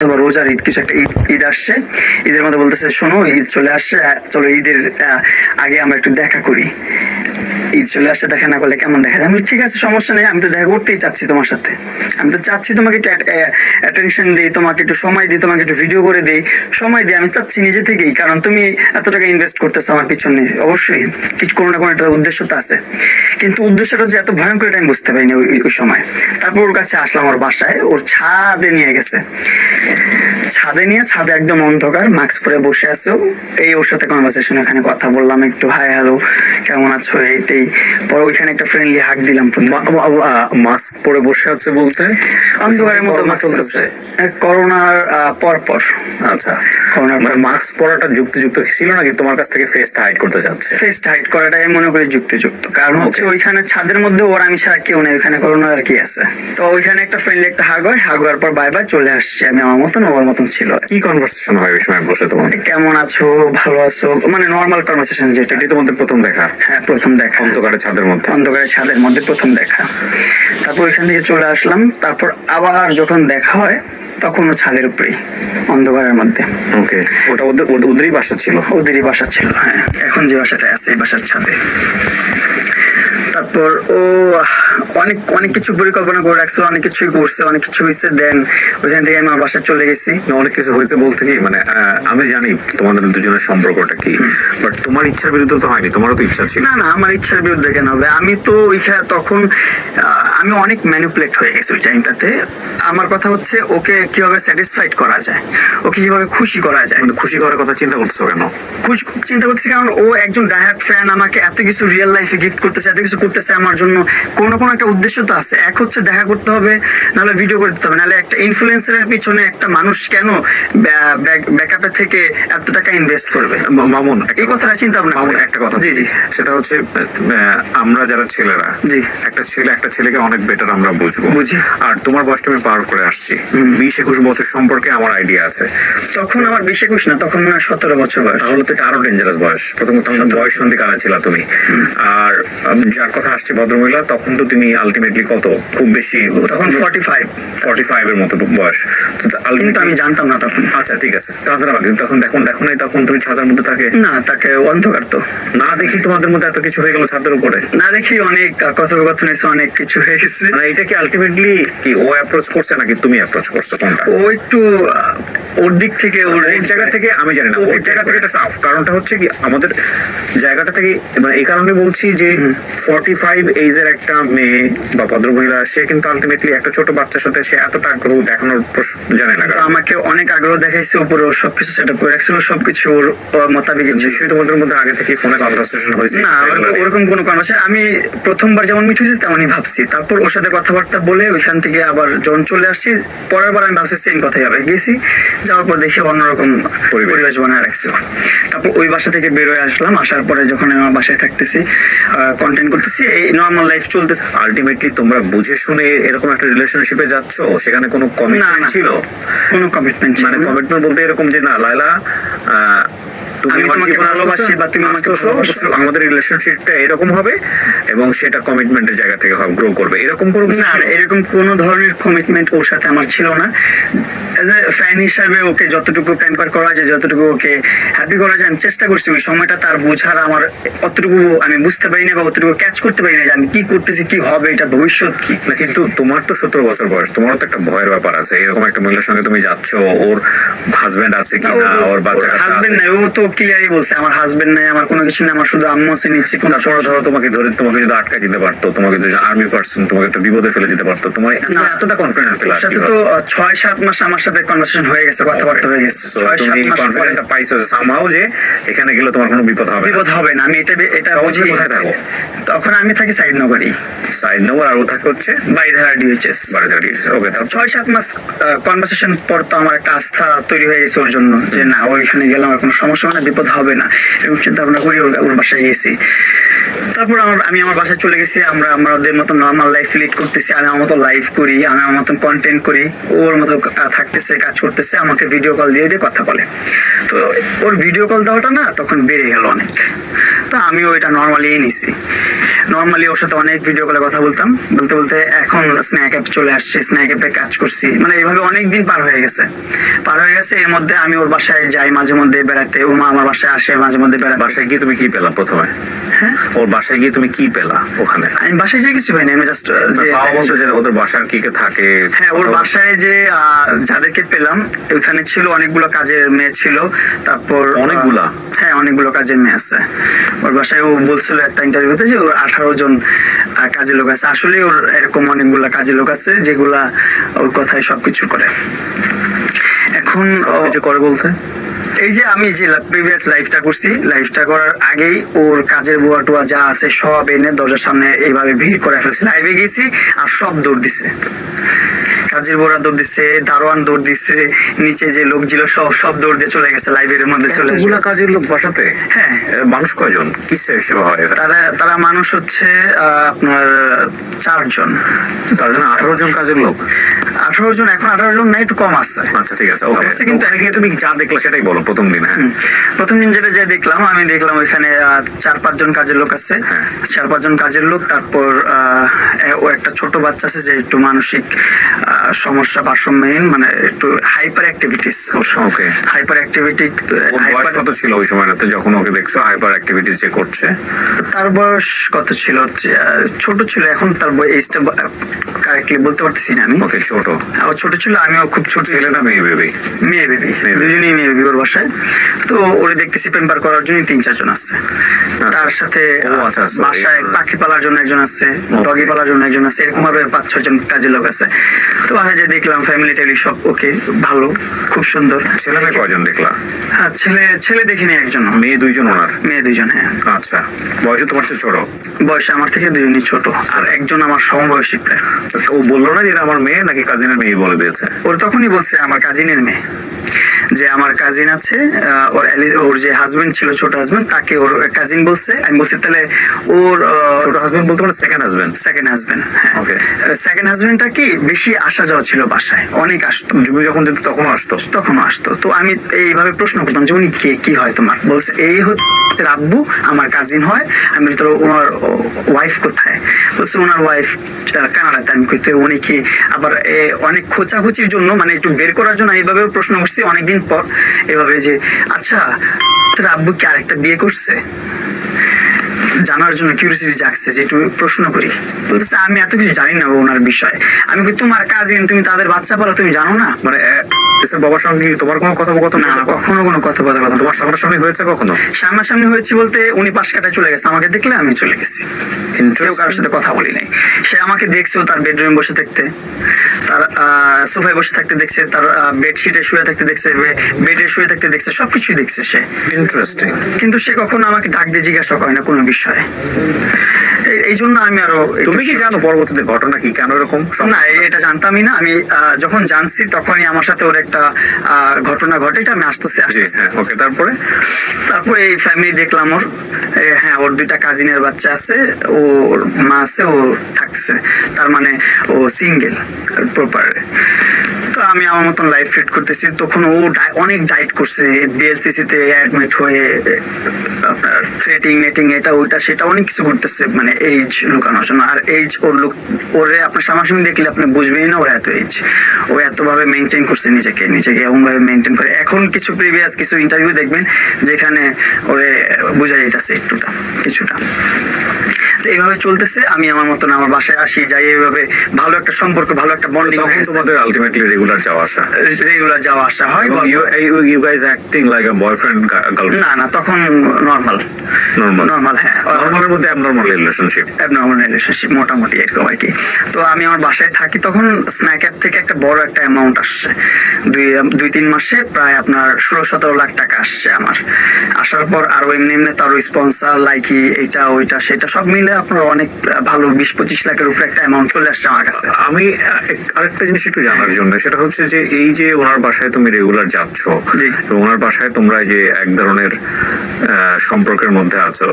রোজার ঈদ কিছু একটা ঈদ আসছে, ঈদের মধ্যে বলতেছে শোনো ঈদ চলে আসছে, চলো ঈদের আগে আমরা একটু দেখা করি। ঈদ চলে আসছে, দেখা না করলে কেমন দেখা যায়? আমি ঠিক আছে সমস্যা নেই, আমি তো দেখা করতেই চাচ্ছি তোমার সাথে, আমি তো চাচ্ছি তোমাকে একটু অ্যাটেনশন দিই, তোমাকে একটু সময় দিই, তোমাকে একটু ভিডিও করে দিই, সময় দিই, আমি চাচ্ছি নিজে থেকেই, কারণ তুমি এত টাকা ইনভেস্ট করতেছো আমার পিছনে, অবশ্যই কিছু কোনো না কোনো একটা উদ্দেশ্য তো আছে। কিন্তু উদ্দেশ্যটা যে এত ভয়ঙ্কর এটা আমি বুঝতে পারিনি ওই সময়। তারপর ওর কাছে আসলাম, ওর বাসায়, ওর ছাদে নিয়ে গেছে, ছাদে একদম অন্ধকার, মাস্ক পরে বসে আছো, এই ওর সাথে কনভারসেশন, এখানে কথা বললাম একটু, হাই হ্যালো কেমন আছো এইটাই, পরে ওইখানে একটা ফ্রেন্ডলি হাক দিলাম। মাস্ক পরে বসে আছে বলতে অন্ধকারের মধ্যে চলতেছে করোনার পর। আচ্ছা, করোনার মানে মাস্ক পরাটা যুক্তিযুক্ত ছিল নাকি তোমার কাছ থেকে ফেসটা হাইড করতে চাচ্ছে? ফেসটা হাইড করাটাই মনে করি যুক্তিযুক্ত, কারণ হচ্ছে ওইখানে ছাদের মধ্যে ওর আমি ছাড়া কেউ নেই, ওইখানে করোনার আর কি আছে। তো ওইখানে একটা ফ্রেন্ডলি একটা হাগ হয়, হাগ হওয়ার পর বাই বাই চলে আসছি, আমি আমার মতন ওর মতন ছিল। কি কনভারসেশন হয় ওই সময় বসে তোমার? কেমন আছো, ভালো আছো, মানে নর্মাল কনভারসেশন যেটা। এটাই তোমাদের প্রথম দেখা? হ্যাঁ, প্রথম দেখা, অন্ধকারের ছাদের মধ্যে। অন্ধকারের ছাদের মধ্যে প্রথম দেখা। তারপর ওইখান থেকে চলে আসলাম, তারপর আবার যখন দেখা হয় তখন ও ছাদের উপরেই অন্ধকারের মধ্যে। ওকে, ওটা ওদেরই বাসা ছিল? ওদেরই বাসা ছিল, হ্যাঁ, এখন যে বাসাটা আছে এই বাসার ছাদে। তারপর ও অনেক অনেক কিছু পরিকল্পনা করে রাখছে, অনেক কিছুই করছে, অনেক কিছু হয়েছে, দেন ওইখান থেকে আমি আমার বাসায় চলে গেছি। অনেক কিছু হয়েছে বলতে কি, মানে আমি জানি তোমাদের দুজনের সম্পর্কটা কি, বাট তোমার ইচ্ছার বিরুদ্ধে তো হয়নি, তোমারও তো ইচ্ছা ছিল। না, আমার ইচ্ছার বিরুদ্ধে কেন হবে? আমি তো ওইখানে তখন আমি অনেক ম্যানিপুলেট হয়ে গেছি ওই টাইমটাতে। আমার কথা হচ্ছে ওকে কিভাবে স্যাটিসফাইড করা যায়, ওকে কিভাবে খুশি করা যায়। মানে খুশি করার কথা চিন্তা করছো কেন? চিন্তা করতেছি কারণ ও একজন ডায়াহার্ড ফ্যান, আমাকে এত কিছু রিয়েল লাইফে গিফট করতেছে, এত কিছু করতেছে আমার জন্য, কোনো কোনো একটা উদ্দেশ্য তো আছে। এক হচ্ছে দেখা করতে হবে, নাহলে ভিডিও করতে হবে, নাহলে একটা ইনফ্লুয়েন্সারের পিছনে একটা মানুষ কেন ব্যাকআপে থেকে এত টাকা ইনভেস্ট করবে? মামুন, এই কথাটা চিন্তা ভাবনা মামুন একটা কথা, জি জি, সেটা হচ্ছে আমরা যারা ছেলেরা, জি, একটা ছেলেকে অনেক বেটার আমরা বুঝি। আর তোমার বয়সটা আমি পার করে আসছি, 20-21 বছর সম্পর্কে আমার আইডিয়া আছে। তখন আমার 20-21 না, তখন মনে হয় 17 বছর বয়স। তাহলে তো এটা আরো ডেঞ্জারাস বয়স। প্রথমত বয়স সন্ধি কালে ছিল তুমি। আর যার কথা আসছে ভদ্রমহিলা, তখন তো তিনি আলটিমেটলি কত, খুব বেশি তখন 45 এর মতো বয়স। কিন্তু আমি জানতাম না তখন। আচ্ছা ঠিক আছে, তখন দেখো নাই তখন তুমি ছাদের মধ্যে তাকে? না, তাকে অন্ধকার তো না দেখি তোমাদের মধ্যে এত কিছু হয়ে গেল ছাদের উপরে, না দেখি অনেক কথোপকথন হয়েছে, অনেক কিছু হয়ে গেছে। মানে এটা কি আলটিমেটলি কি ও অ্যাপ্রোচ করছে নাকি তুমি অ্যাপ্রোচ করছো, কোনটা? ও একটু ওর দিক থেকে, ওর জায়গা থেকে, আমি জানি না, ওর জায়গা থেকে এটা সাফ। কারণটা হচ্ছে কি, আমাদের জায়গাটা থেকে, মানে এই কারণে বলছি যে 45 এজের একটা মেয়ে বা ভদ্রমহিলা, সে কিন্তু আলটিমেটলি একটা ছোট বাচ্চার সাথে সে এতটা আগ্রহ দেখানোর জানে না। আমাকে অনেক আগ্রহ দেখাইছে, উপরে ওর সবকিছু সেট আপ করে রাখছিল, সবকিছু ওর মোতাবেক। নিশ্চয়ই তোমাদের মধ্যে আগে থেকে ফোনে কনভারসেশন হয়েছে? না, ওরকম কোনো কনভারসেশন, আমি প্রথমবার যেমন মিট হয়েছে তেমনই ভাবছি। তারপর ওর সাথে কথাবার্তা বলে ওইখান থেকে আবার যখন চলে আসছি, পরের বার আমি ভাবছি সেম কথাই হবে। গেছি, যাওয়ার পর দেখি অন্যরকম পরিবেশ বানায় রাখছি। তারপর ওই বাসা থেকে বের হয়ে আসলাম, আসার পরে যখন আমি আমার বাসায় থাকতেছি, কন্টেন্ট করতেছি, এই নর্মাল লাইফ চলতেছে। আলটিমেটলি তোমরা বুঝে শুনে এরকম একটা রিলেশনশিপে যাচ্ছ, সেখানে কোনো কমিটমেন্ট ছিল? কোনো কমিটমেন্ট, মানে কমিটমেন্ট বলতে এরকম যে না লায়লা তুমি আমার জীবনে ভালোবাসি বা তুমি আমাকে ভালোবাসো, আমাদের রিলেশনশিপটা এরকম হবে এবং সেটা কমিটমেন্টের জায়গা থেকে গ্রো করবে, এরকম কোনো কিছু? না, এরকম কোনো ধরনের কমিটমেন্ট ওর সাথে আমার ছিল না। এজ এ ফ্যান হিসাবে ওকে যতটুকু প্যাম্পার করা যায়, যতটুকু ওকে হ্যাপি করা যায় আমি চেষ্টা করছি। ওই সময়টা তার বোঝার আমার অতটুকু আমি বুঝতে পারি না, বা অতটুকু ক্যাচ করতে পারি না যে আমি কি করতেছি, কি হবে, এটা ভবিষ্যৎ কি না। কিন্তু তোমার তো 17 বছর বয়স, তোমারও তো একটা ভয়ের ব্যাপার আছে। এরকম একটা মহিলার সঙ্গে তুমি যাচ্ছ, ওর হাজবেন্ড আছে কিনা, ওর বাচ্চা কাচ্চা আছে? হাজবেন্ড নাই, ও তো ক্লিয়ারই বলছে আমার হাজবেন্ড নাই, আমার কোনো কিছু নেই, আমার শুধু আম্মু আছে নিচ্ছে। তারপরে ধরো তোমাকে যদি আটকায় দিতে পারতো, তোমাকে যদি আর্মি পার্সন তোমাকে একটা বিপদে ফেলে দিতে পারতো, তোমার এতটা কনফিডেন্ট পেলে? ওর সাথে তো 6-7 মাস আমার সাথে কনভারসেশন হয়ে গেছে, কথাবার্তা হয়ে গেছে। 6-7 মাস কনফিডেন্টটা পাইছো সামহাউ যে এখানে গেলে তোমার কোনো বিপদ হবে না। আমি এটা বুঝি। কোথায় থাকো তখন? আমি থাকি সাইডনগরই। সাইডনগর, আর ও থাকে হচ্ছে বাইধারা ডিএইচএস। ওকে, তারপর 6-7 মাস কনভারসেশন পর তো আমার একটা আস্থা তৈরি হয়ে গেছে ওর জন্য, যে না ওইখানে গেলে আমার কোনো সমস্যা হবে না, বিপদ হবে না, এরকম চিন্তা ভাবনা করি ওর বাসায় গেছি। তারপর আমি আমার বাসায় চলে গেছি, আমরা আমাদের মতো নর্মাল লাইফ লিড করতেছি, আমি আমার মতো লাইভ করি, আমি আমার মতন কন্টেন্ট করি, ওর মতো থাকতেছে, কাজ করতেছে, আমাকে ভিডিও কল দিয়ে কথা বলে। তো ওর ভিডিও কল দেওয়াটা না তখন বেড়ে গেল অনেক। তো আমিও এটা নর্মালি নিছি। নর্মালি ওর সাথে অনেক ভিডিও কলে কথা বলতাম, বলতে বলতে এখন স্ন্যাক অ্যাপ চলে আসছে, স্ন্যাক অ্যাপে কাজ করছি, মানে এইভাবে অনেক দিন পার হয়ে গেছে। এর মধ্যে আমি ওর বাসায় যাই মাঝে মধ্যে বেড়াতে, ও মা আমার বাসায় আসে মাঝে মধ্যে বেড়াতে। বাসায় গিয়ে তুমি কি পেলা প্রথমে? হ্যাঁ, ওর বাসায় গিয়ে তুমি কি পেলা ওখানে? আমি বাসায় যে কিছু পাইনি, আমি জাস্ট যে বলতে যে ওদের বাসার কি কে থাকে। হ্যাঁ, ওর বাসায় যে যাদেরকে পেলাম ওইখানে ছিল অনেকগুলো কাজের মেয়ে ছিল, তারপর অনেকগুলা, হ্যাঁ অনেকগুলো কাজের মেয়ে আছে ওর বাসায়। ও বলছিল একটা ইন্টারভিউতে যে ওর 18 জন কাজের লোক আছে। আসলে ওর এরকম অনেকগুলা কাজের লোক আছে যেগুলা ওর কথায় সবকিছু করে। এখন কিছু করে বলতে এই যে আমি যে প্রিভিয়াস লাইফটা করছি, লাইফটা করার আগেই ওর কাজের বুয়া টুয়া যা আছে সব এনে দরজার সামনে এইভাবে ভিড় করে ফেলছে। লাইভে গেছি আর সব দৌড় দিছে, কাজের বোরা দৌড় দিচ্ছে, দারোয়ান দৌড় দিচ্ছে, নিচে যে লোক ছিল সব দৌড় দিয়ে চলে গেছে, লাইভের মধ্যে চলে গেছে। এতগুলা কাজের লোক বাসাতে? হ্যাঁ। মানুষ কয়জন, কিসের সেবা হয়? তারা মানুষ হচ্ছে আপনার 4 জন। তার জন্য 18 জন কাজের লোক? 18 জন, এখন 18 জন না, একটু কম আছে। আচ্ছা ঠিক আছে, ওকে। কিন্তু গিয়ে তুমি যা দেখলা সেটাই বলো প্রথম দিন। হ্যাঁ, প্রথম দিন যেটা যে দেখলাম, আমি দেখলাম ওইখানে 4-5 জন কাজের লোক আছে। 4-5 জন কাজের লোক, তারপর ও একটা ছোট বাচ্চা আছে যে একটু মানসিক সমস্যা, ভারসাম্যহীন, মানে একটু হাইপার অ্যাক্টিভিটিস। ওকে, হাইপার অ্যাক্টিভিটি। বয়স কত ছিল ওই সময়টাতে যখন ওকে দেখছো হাইপার অ্যাক্টিভিটিস যে করছে? তার বয়স কত ছিল? ছোট ছিল, এখন তার এজটা কারেক্টলি বলতে পারতেছি না আমি। ওকে, ছোট। ও ছোট ছিল, আমিও খুব ছোট। ছেলে না মেয়ে বেবি? মেয়ে বেবি, দুজনেই মেয়ে বেবি ওর বাসায়। তো ওরে দেখতেছি পেম্পার করার জন্য 3-4 জন আছে। তার সাথে বাসায় পাখি পালার জন্য একজন আছে, ডগি পালার জন্য একজন আছে, এরকম ভাবে 5-6 জন কাজের লোক আছে। তো বাসায় যে দেখলাম ফ্যামিলি টেলি সব ওকে, ভালো, খুব সুন্দর। ছেলে মেয়ে কয়জন দেখলা? হ্যাঁ, ছেলে দেখিনি একজন। মেয়ে 2 জন ওনার? মেয়ে 2 জন, হ্যাঁ। আচ্ছা, বয়সে তোমার চেয়ে ছোট? বয়সে আমার থেকে 2 জনই ছোট, আর একজন আমার সমবয়সী প্রায়। ও বললো না যে এটা আমার মেয়ে, নাকি কাজিনের মেয়ে বলে দিয়েছে? ওর তখনই বলছে আমার কাজিনের মেয়ে, যে আমার কাজিন আছে, ওর যে হাজবেন্ড ছিল, ছোট হাজবেন্ড, তাকে ওর কাজিন বলছে। আমি বলছি তাহলে ওর ছোট হাজবেন্ড বলতে মানে সেকেন্ড হাজবেন্ড? সেকেন্ড হাজবেন্ড, হ্যাঁ। সেকেন্ড হাজবেন্ডটা কি বেশি আসা যাওয়া ছিল বাসায়, অনেক আসতো। তুমি যখন যেত তখনও আসতো? তো আমি এইভাবে প্রশ্ন করতাম যে উনি কে, কি হয় তোমার? বলছে এই হচ্ছে আব্বু, আমার কাজিন হয়। আমি বলি তোর ওনার ওয়াইফ কোথায়? বলছে ওনার ওয়াইফ কানাডাতে। আমি কইতে উনি কি? আবার অনেক খোঁচাখুচির জন্য, মানে একটু বের করার জন্য এইভাবে প্রশ্ন করছি অনেকদিন পর, এভাবে যে আচ্ছা তোর আব্বু কি আরেকটা বিয়ে করছে, জানার জন্য কিউরিওসিটি জাগছে যে একটু প্রশ্ন করি। বলতেছে আমি এত কিছু জানি না ওনার বিষয়ে। আমি কি তোমার কাজিন, তুমি তাদের বাচ্চা পালো, তুমি জানো না? মানে বাবার সঙ্গে তোমার কোনো কথোপকথন? না, কখনো কোনো কথোপকথন। তোমার সামনাসামনি হয়েছে কখনো? সামনাসামনি হয়েছে বলতে উনি পাশ কাটায় চলে গেছে, আমাকে দেখলে আমি চলে গেছি, কেউ কারোর সাথে কথা বলি নাই। সে আমাকে দেখছে তার বেডরুমে বসে থাকতে, তার সোফায় বসে থাকতে দেখছে, তার বেডশিটে শুয়ে থাকতে দেখছে, বেডে শুয়ে থাকতে দেখছে, সবকিছুই দেখছে সে। ইন্টারেস্টিং। কিন্তু সে কখনো আমাকে ডাক দিয়ে জিজ্ঞাসা করে না কোনো বিষয়ে। এই জন্য আমি আরো। তুমি কি জানো পরবর্তীতে ঘটনা কি, কেন এরকম? না, এটা জানতামই না। আমি যখন জানছি তখনই আমার সাথে ওর একটা ঘটনা ঘটে, এটা আমি আসতেছি। ওকে, তারপরে এই ফ্যামিলি দেখলাম ওর। হ্যাঁ, ওর 2টা কাজিনের বাচ্চা আছে, ওর মা আছে, ও থাকছে, তার মানে ও সিঙ্গেল প্রপার। তো আমি আমার মতন লাইফ ফিট করতেছি, তখন ও অনেক ডায়েট করছে, বিএলসিসি তে অ্যাডমিট হয়ে আপনার থ্রেটিং নেটিং এটা ওইটা সেটা অনেক কিছু করতেছে, মানে এইজ লুকানোর জন্য। আর এইজ ওরে আপনার সামনাসামনি দেখলে আপনি বুঝবেনই না ওর এত এইজ। ও এতভাবে মেনটেন করছে নিজেকে এমন ভাবে মেনটেন করে। এখন কিছু প্রিভিয়াস কিছু ইন্টারভিউ দেখবেন যেখানে ওরে বোঝা যাইতেছে কিছুটা। তো এইভাবে চলতেছে। আমি আমার মতন আমার বাসায় আসি, যাই, এইভাবে ভালো একটা সম্পর্ক, ভালো একটা বন্ডিং হয়ে গেছে। তোমাদের আলটিমেটলি রেগুলার যাওয়া আসা হয়। You guys acting like a boyfriend girlfriend? না, তখন নরমাল। হ্যাঁ, নরমালের মধ্যে অ্যাবনরমাল রিলেশনশিপ মোটামুটি এরকম আর কি। তো আমি আমার বাসায় থাকি, তখন স্ন্যাক অ্যাপ থেকে একটা বড় একটা অ্যামাউন্ট আসছে, 2-3 মাসে প্রায় আপনার 16-17 লাখ টাকা আসছে আমার। আসার পর আরো এমনি তারও স্পন্সর, লাইকি, এটা ওইটা সেটা সব মিলে আপনার অনেক ভালো 20-25 লাখের উপরে একটা অ্যামাউন্ট চলে আসছে আমার কাছে। আমি আরেকটা জিনিস একটু জানার জন্য, সেটা হচ্ছে যে এই যে ওনার বাসায় তুমি রেগুলার যাচ্ছ এবং ওনার বাসায় তোমরা যে এক ধরনের সম্পর্কের মধ্যে আছো,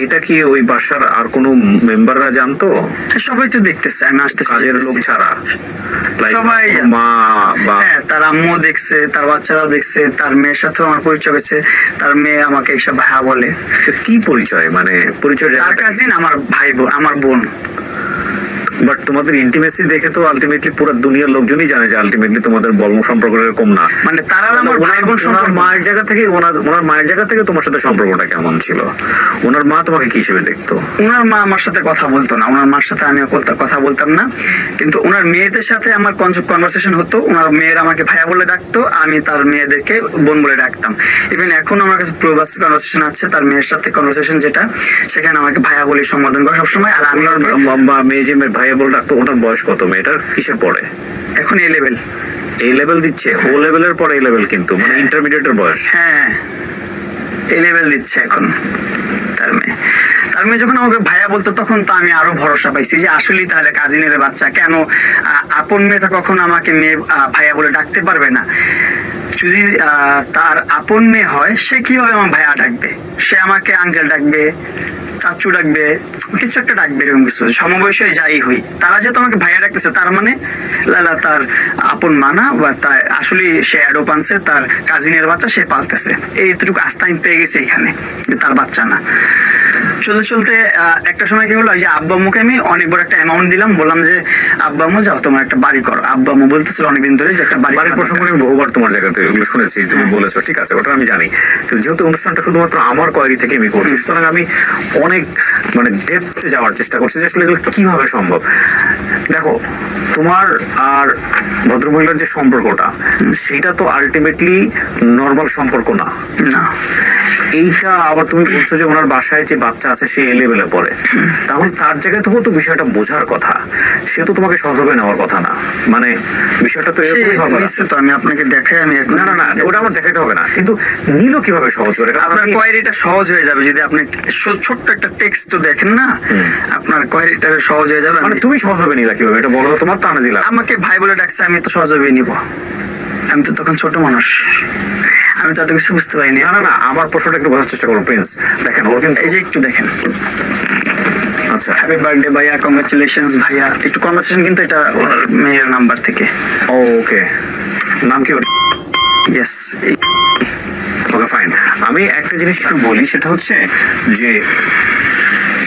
এটা কি ওই বাসার আর কোনো মেম্বাররা জানতো? সবাই তো দেখতেছে আমি আসতেছি, কাজের লোক ছাড়া সবাই, মা বা হ্যাঁ তার আম্মু দেখছে, তার বাচ্চারাও দেখছে, তার মেয়ের সাথেও আমার পরিচয় হয়েছে, তার মেয়ে আমাকে এসব ভাইয়া বলে। কি পরিচয়, মানে পরিচয় তার কাজিন, আমার ভাই বোন, আমার বোন। বাট তোমাদের ইন্টিমেসি দেখে তো আলটিমেটলি পুরো দুনিয়ার লোকজনই জানে যে আলটিমেটলি তোমাদের বর্ম সম্পর্ক এরকম না। মানে তারা আমার ভাই বোন সম্পর্ক। মায়ের জায়গা থেকে ওনার মায়ের জায়গা থেকে তোমার সাথে সম্পর্কটা কেমন ছিল? ওনার মা তোমাকে কি হিসেবে দেখতো? ওনার মা আমার সাথে কথা বলতো না, ওনার মার সাথে আমি কথা বলতাম না, কিন্তু ওনার মেয়েদের সাথে আমার কনভারসেশন হতো। ওনার মেয়ের আমাকে ভাইয়া বলে ডাকতো, আমি তার মেয়েদেরকে বোন বলে ডাকতাম। ইভেন এখন আমার কাছে প্রবাস কনভারসেশন আছে, তার মেয়ের সাথে কনভারসেশন যেটা, সেখানে আমাকে ভাইয়া বলে সম্বোধন করে সবসময়। আর আমি মেয়ে যে ভাইয়া বলে ডাকতো, ওটার বয়স কত? মেয়েটার কিসের পড়ে এখন? এ লেভেল। এই লেভেল দিচ্ছে? ও লেভেলের পরে এই লেভেল, কিন্তু মানে ইন্টারমিডিয়েটের বয়স। হ্যাঁ এই লেভেল দিচ্ছে এখন তার মেয়ে যখন আমাকে ভাইয়া বলতো, তখন তো আমি আরো ভরসা পাইছি যে আসলেই তাহলে কাজিনের বাচ্চা, কেন আপন মেয়ে তো কখনো আমাকে মেয়ে ভাইয়া বলে ডাকতে পারবে না। যদি তার আপন মেয়ে হয়, সে কিভাবে আমার ভাইয়া ডাকবে? সে আমাকে আঙ্কেল ডাকবে, চাচু ডাকবে, কিছু একটা ডাকবে, এরকম কিছু। সমবয়সী যাই হই, তারা যেহেতু আমাকে ভাইয়া ডাকতেছে, তার মানে লালা তার আপন মানা বা তার আসলে সে অ্যাডোপ আনছে, তার কাজিনের বাচ্চা সে পালতেছে। এইটুকু আস্থা আমি পেয়ে গেছি এখানে, তার বাচ্চা না। চলতে চলতে একটা সময় কি হলো, যে আব্বা আম্মুকে আমি অনেক বড় একটা অ্যামাউন্ট দিলাম, বললাম যে আব্বা আম্মু যাও তোমার একটা বাড়ি করো। আব্বা আম্মু বলতেছিল অনেকদিন ধরে যে একটা বাড়ির প্রসঙ্গ আমি বহুবার তোমার জায়গাতে এগুলো শুনেছি, তুমি বলেছো, ঠিক আছে, ওটা আমি জানি। কিন্তু যেহেতু অনুষ্ঠানটা শুধুমাত্র আমার কোয়ারি থেকে আমি করছি, সুতরাং আমি অনেক মানে ডেপথে যাওয়ার চেষ্টা করছি যে আসলে এগুলো কিভাবে সম্ভব। দেখো, তোমার আর ভদ্রমহিলার যে সম্পর্কটা, সেটা তো আলটিমেটলি নর্মাল সম্পর্ক না। এইটা আবার তুমি বলছো যে ওনার বাসায় যে বাচ্চা আছে সে এই লেভেলে পড়ে, তাহলে তার জায়গায় থেকেও তো বিষয়টা বোঝার কথা, সে তো তোমাকে সহজভাবে নেওয়ার কথা না। মানে বিষয়টা তো এরকমই হবে না। তো আমি আপনাকে দেখাই, আমি না না না, ওটা আমার দেখাতে হবে না, কিন্তু নিল কিভাবে সহজ করে? আপনার কোয়ারিটা সহজ হয়ে যাবে যদি আপনি ছোট্ট একটা টেক্সট তো দেখেন না, আপনার কোয়ারিটা সহজ হয়ে যাবে। মানে তুমি সহজভাবে নিলা কিভাবে, এটা বলো? তোমার তো আনাজিলা আমাকে ভাই বলে ডাকছে, আমি তো সহজভাবে নিব, আমি তো তখন ছোট মানুষ, আমি তো এত কিছু বুঝতে পারিনি। না না না, আমার প্রশ্নটা একটু বোঝার চেষ্টা করো প্রিন্স। দেখেন ওর কিন্তু এই যে একটু দেখেন, আচ্ছা, হ্যাপি বার্থডে ভাইয়া, কংগ্রাচুলেশনস ভাইয়া, একটু কনভারসেশন, কিন্তু এটা ওনার মেয়ের নাম্বার থেকে। ওকে, নাম কি ওর? ইয়েস। Okay fine. আমি একটা জিনিস একটু বলি, সেটা হচ্ছে যে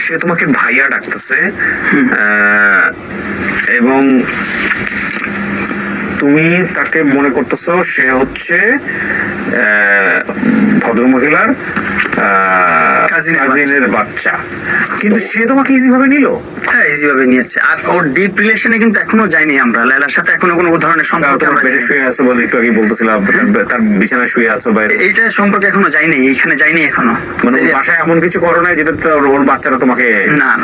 সে তোমাকে ভাইয়া ডাকতেছে এবং তুমি তাকে মনে করতেছো সে হচ্ছে ভদ্রমহিলার কাজিনের বাচ্চা, কিন্তু সে তোমাকে ইজি ভাবে নিল। হ্যাঁ ইজি ভাবে নিয়েছে, আর ওর ডিপ রিলেশনে কিন্তু এখনো যাইনি আমরা, লাইলার সাথে এখনো কোনো ধরনের সম্পর্ক। আমরা বেডে শুয়ে আছো বলে একটু আগে বলতেছিলাম, তার বিছানায় শুয়ে আছো বাইরে, এইটা সম্পর্কে এখনো যাইনি, এখানে যাইনি এখনো। মানে বাসায় এমন কিছু করো নাই যেটা ওর বাচ্চারা তোমাকে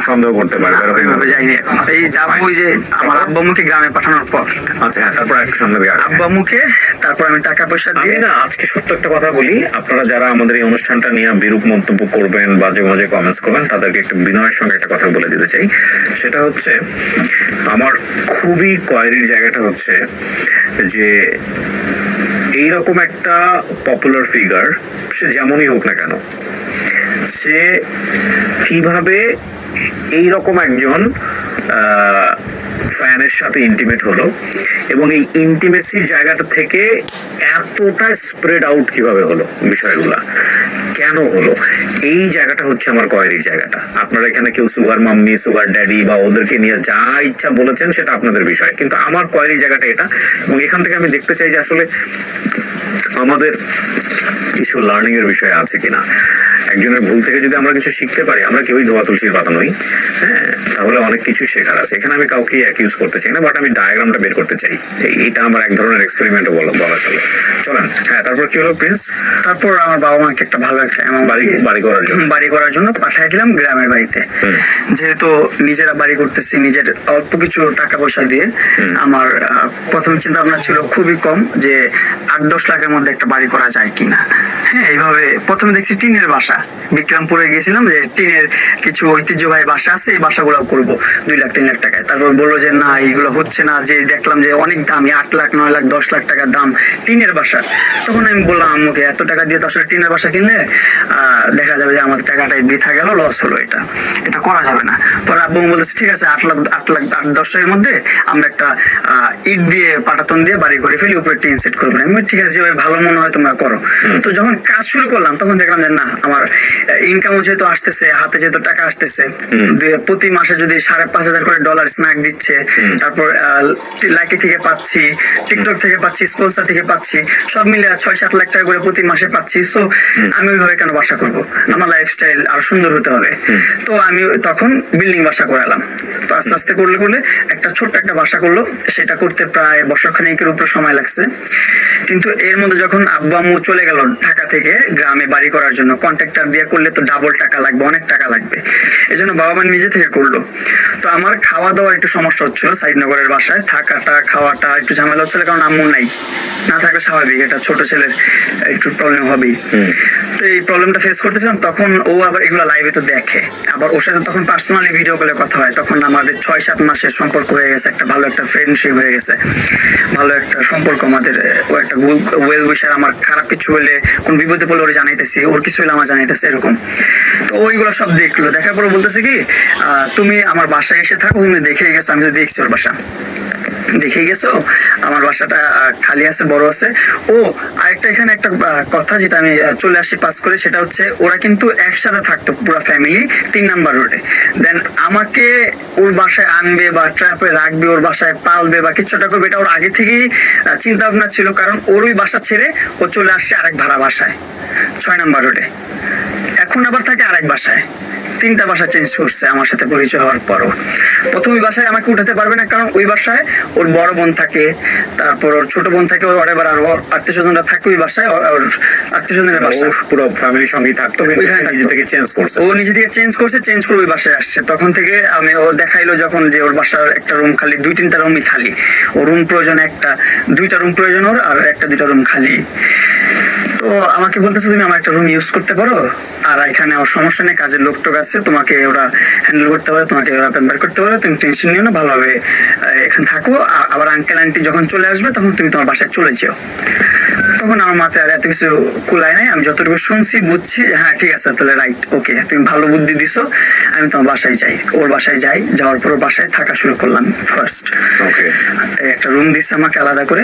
সন্দেহ করতে পারে? ওইভাবে যাইনি এখনো। এই যাবো ওই যে আমার আব্বা আম্মুকে গ্রামে পাঠানোর পর। আচ্ছা হ্যাঁ, তারপর এক সামনে আব্বা আম্মুকে, তারপর আমি টাকা পয়সা দিয়ে। না, আজকে সত্য একটা কথা বলি, আপনারা যারা আমাদের এই অনুষ্ঠানটা নিয়ে বিরূপ মন্তব্য করবেন, বাজে বাজে কমেন্টস করবেন, তাদেরকে একটু বিনয়ের সঙ্গে একটা কথা বলে দিতে চাই। সেটা হচ্ছে আমার খুবই কোয়ারির জায়গাটা হচ্ছে যে এইরকম একটা পপুলার ফিগার, সে যেমনই হোক না কেন, সে কিভাবে এইরকম একজন ফ্যানের সাথে ইন্টিমেট হলো এবং এই ইন্টিমেসির জায়গাটা থেকে এতটা স্প্রেড আউট কিভাবে হলো, বিষয়গুলা কেন হলো, এই জায়গাটা হচ্ছে আমার কোয়ারির জায়গাটা। আপনারা এখানে কেউ সুগার মাম্মি, সুগার ড্যাডি বা ওদেরকে নিয়ে যা ইচ্ছা বলেছেন সেটা আপনাদের বিষয়, কিন্তু আমার কোয়ারির জায়গাটা এটা। এবং এখান থেকে আমি দেখতে চাই যে আসলে আমাদের কিছু লার্নিং এর বিষয় আছে কিনা। একজনের ভুল থেকে যদি আমরা কিছু শিখতে পারি, আমরা কেউই ধোয়া তুলসীর পাতা নই, হ্যাঁ, তাহলে অনেক কিছু শেখার আছে। এখানে আমি কাউকে অ্যাকিউজ করতে চাই না, বাট আমি ডায়াগ্রামটা বের করতে চাই। এইটা আমার এক ধরনের এক্সপেরিমেন্ট বলা চলে। চলেন, হ্যাঁ, তারপর কি হলো প্রিন্স? তারপর আমার বাবা মাকে একটা ভালো একটা বাড়ি করার জন্য পাঠিয়ে দিলাম গ্রামের বাড়িতে। যেহেতু নিজেরা বাড়ি করতেছি, নিজের অল্প কিছু টাকা পয়সা দিয়ে, আমার প্রথম চিন্তা ভাবনা ছিল খুবই কম যে 8-10 লাখের মধ্যে একটা বাড়ি করা যায় কিনা। হ্যাঁ, এইভাবে প্রথমে দেখছি টিনের বাসা, বিক্রমপুরে গেছিলাম যে টিনের কিছু ঐতিহ্যবাহী বাসা আছে, এই বাসাগুলো করবো 2 লাখ 3 লাখ টাকায়। তারপর বললো যে না, এইগুলো হচ্ছে না, যে দেখলাম যে অনেক দামি, 8 লাখ 9 লাখ 10 লাখ টাকার দাম টিনের বাসা। তখন আমি বললাম আম্মুকে, এত টাকা দিয়ে তো আসলে টিনের বাসা কিনলে দেখা যাবে যে আমার টাকাটাই বৃথা গেল, লস হলো, এটা করা যাবে না। পরে আব্বু বলতেছে ঠিক আছে, 8 লাখ 8-10 এর মধ্যে আমরা একটা ইট দিয়ে পাটাতন দিয়ে বাড়ি করে ফেলি, উপরে টিন সেট করবো। আমি ঠিক আছে, যেভাবে ভালো মনে হয় তোমরা করো। তো যখন কাজ শুরু করলাম তখন দেখলাম যে না, আমার ইনকামও যেহেতু আসতেছে, হাতে যেহেতু টাকা আসতেছে, প্রতি মাসে যদি $5,500 করে ডলার স্ন্যাক দিচ্ছে, তারপর লাইকি থেকে পাচ্ছি, টিকটক থেকে পাচ্ছি, স্পন্সর থেকে পাচ্ছি, সব মিলে 6-7 লাখ টাকা করে প্রতি মাসে পাচ্ছি। সো আমি ওইভাবে কেন বাসা করবো, আমার লাইফস্টাইল আরো সুন্দর হতে হবে। তো আমি তখন বিল্ডিং বাসা করালাম। তো আস্তে আস্তে করলে করলে একটা ছোট্ট একটা বাসা করলো, সেটা করতে প্রায় বছরখানেকের উপরে সময় লাগছে। কিন্তু এর মধ্যে যখন আব্বু আম্মু চলে গেল ঢাকা থেকে গ্রামে বাড়ি করার জন্য, কন্ট্রাক্টর দিয়ে করলে তো ডাবল টাকা লাগবে, অনেক টাকা লাগবে, এই জন্য বাবা মা নিজে থেকে করলো। তো আমার খাওয়া দাওয়ার একটু সমস্যা হচ্ছিল সাইদনগরের বাসায়, থাকাটা খাওয়াটা একটু ঝামেলা হচ্ছিল, কারণ আম্মু নাই, না থাকা স্বাভাবিক, এটা ছোট ছেলের একটু প্রবলেম হবেই। তো এই প্রবলেমটা ফেস করতেছিলাম। তখন ও আবার এগুলো লাইভে তো দেখে, আবার ওর সাথে তখন পার্সোনালি ভিডিও কলে কথা হয়। তখন আমাদের 6-7 মাসের সম্পর্ক হয়ে গেছে, একটা ভালো একটা ফ্রেন্ডশিপ হয়ে গেছে, ভালো একটা সম্পর্ক আমাদের। ও একটা ওয়েল উইশার, আমার খারাপ কিছু হলে, কোন বিপদে পড়লে ওর জানাইতেছি, ওর কিছু হলে আমার জানাইতেছে, এরকম। তো ওইগুলো সব দেখলো, দেখার পরে বলতেছে কি, তুমি আমার বাসায় এসে থাকো, তুমি দেখে গেছো, আমি তো দেখছি ওর বাসা, দেখে গেছো, আমার বাসাটা খালি আছে, বড় আছে। ও আরেকটা এখানে একটা কথা যেটা আমি চলে আসি পাস করে, সেটা হচ্ছে ওরা কিন্তু একসাথে থাকতো পুরো ফ্যামিলি 3 নাম্বার রোডে। দেন আমাকে ওর বাসায় আনবে বা ট্র্যাপে রাখবে, ওর বাসায় পালবে বা কিছুটা করবে, এটা ওর আগে থেকেই চিন্তা ভাবনা ছিল। কারণ ওর ওই বাসা ছেড়ে ও চলে আসছে আরেক ভাড়া বাসায় 6 নাম্বার রোডে, এখন আবার থাকে আরেক বাসায়। 3টা বাসা চেঞ্জ করছে আমার সাথে পরিচয় হওয়ার পরও। প্রথম ওই বাসায় আমাকে উঠাতে পারবে না, কারণ ওই বাসায় ওর বড় বোন থাকে, তারপর ওর ছোট বোন থাকে, ওর এবার আর আত্মীয় স্বজনরা থাকে ওই বাসায়, ওর আত্মীয় স্বজনের বাসায় পুরো ফ্যামিলির সঙ্গেই থাকতো, নিজে থেকে চেঞ্জ করছে, ও নিজে থেকে চেঞ্জ করে ওই বাসায় আসছে। তখন থেকে আমি ও দেখাইলো যখন যে ওর বাসার একটা রুম খালি, 2-3টা রুমই খালি, ওর রুম প্রয়োজন একটা, 2টা রুম প্রয়োজন ওর, আর 1-2টা রুম খালি। তো আমাকে বলতেছে তুমি আমার একটা রুম ইউজ করতে পারো, আর এখানে আমার সমস্যা নেই, কাজের লোক টোক আছে, তোমাকে ওরা হ্যান্ডেল করতে পারে, তোমাকে ওরা পেম্পার করতে পারে, তুমি টেনশন নিও না, ভালোভাবে এখানে থাকো। আবার আঙ্কেল আন্টি যখন চলে আসবে তখন তুমি তোমার বাসায় চলে যেও। তখন আমার মাথায় আর এত কিছু কুলায় নাই, আমি যতটুকু শুনছি বুঝছি, হ্যাঁ ঠিক আছে তাহলে রাইট, ওকে, তুমি ভালো বুদ্ধি দিছো, আমি তোমার বাসায় যাই। ওর বাসায় যাই, যাওয়ার পর বাসায় থাকা শুরু করলাম ফার্স্ট। একটা রুম দিচ্ছে আমাকে আলাদা করে,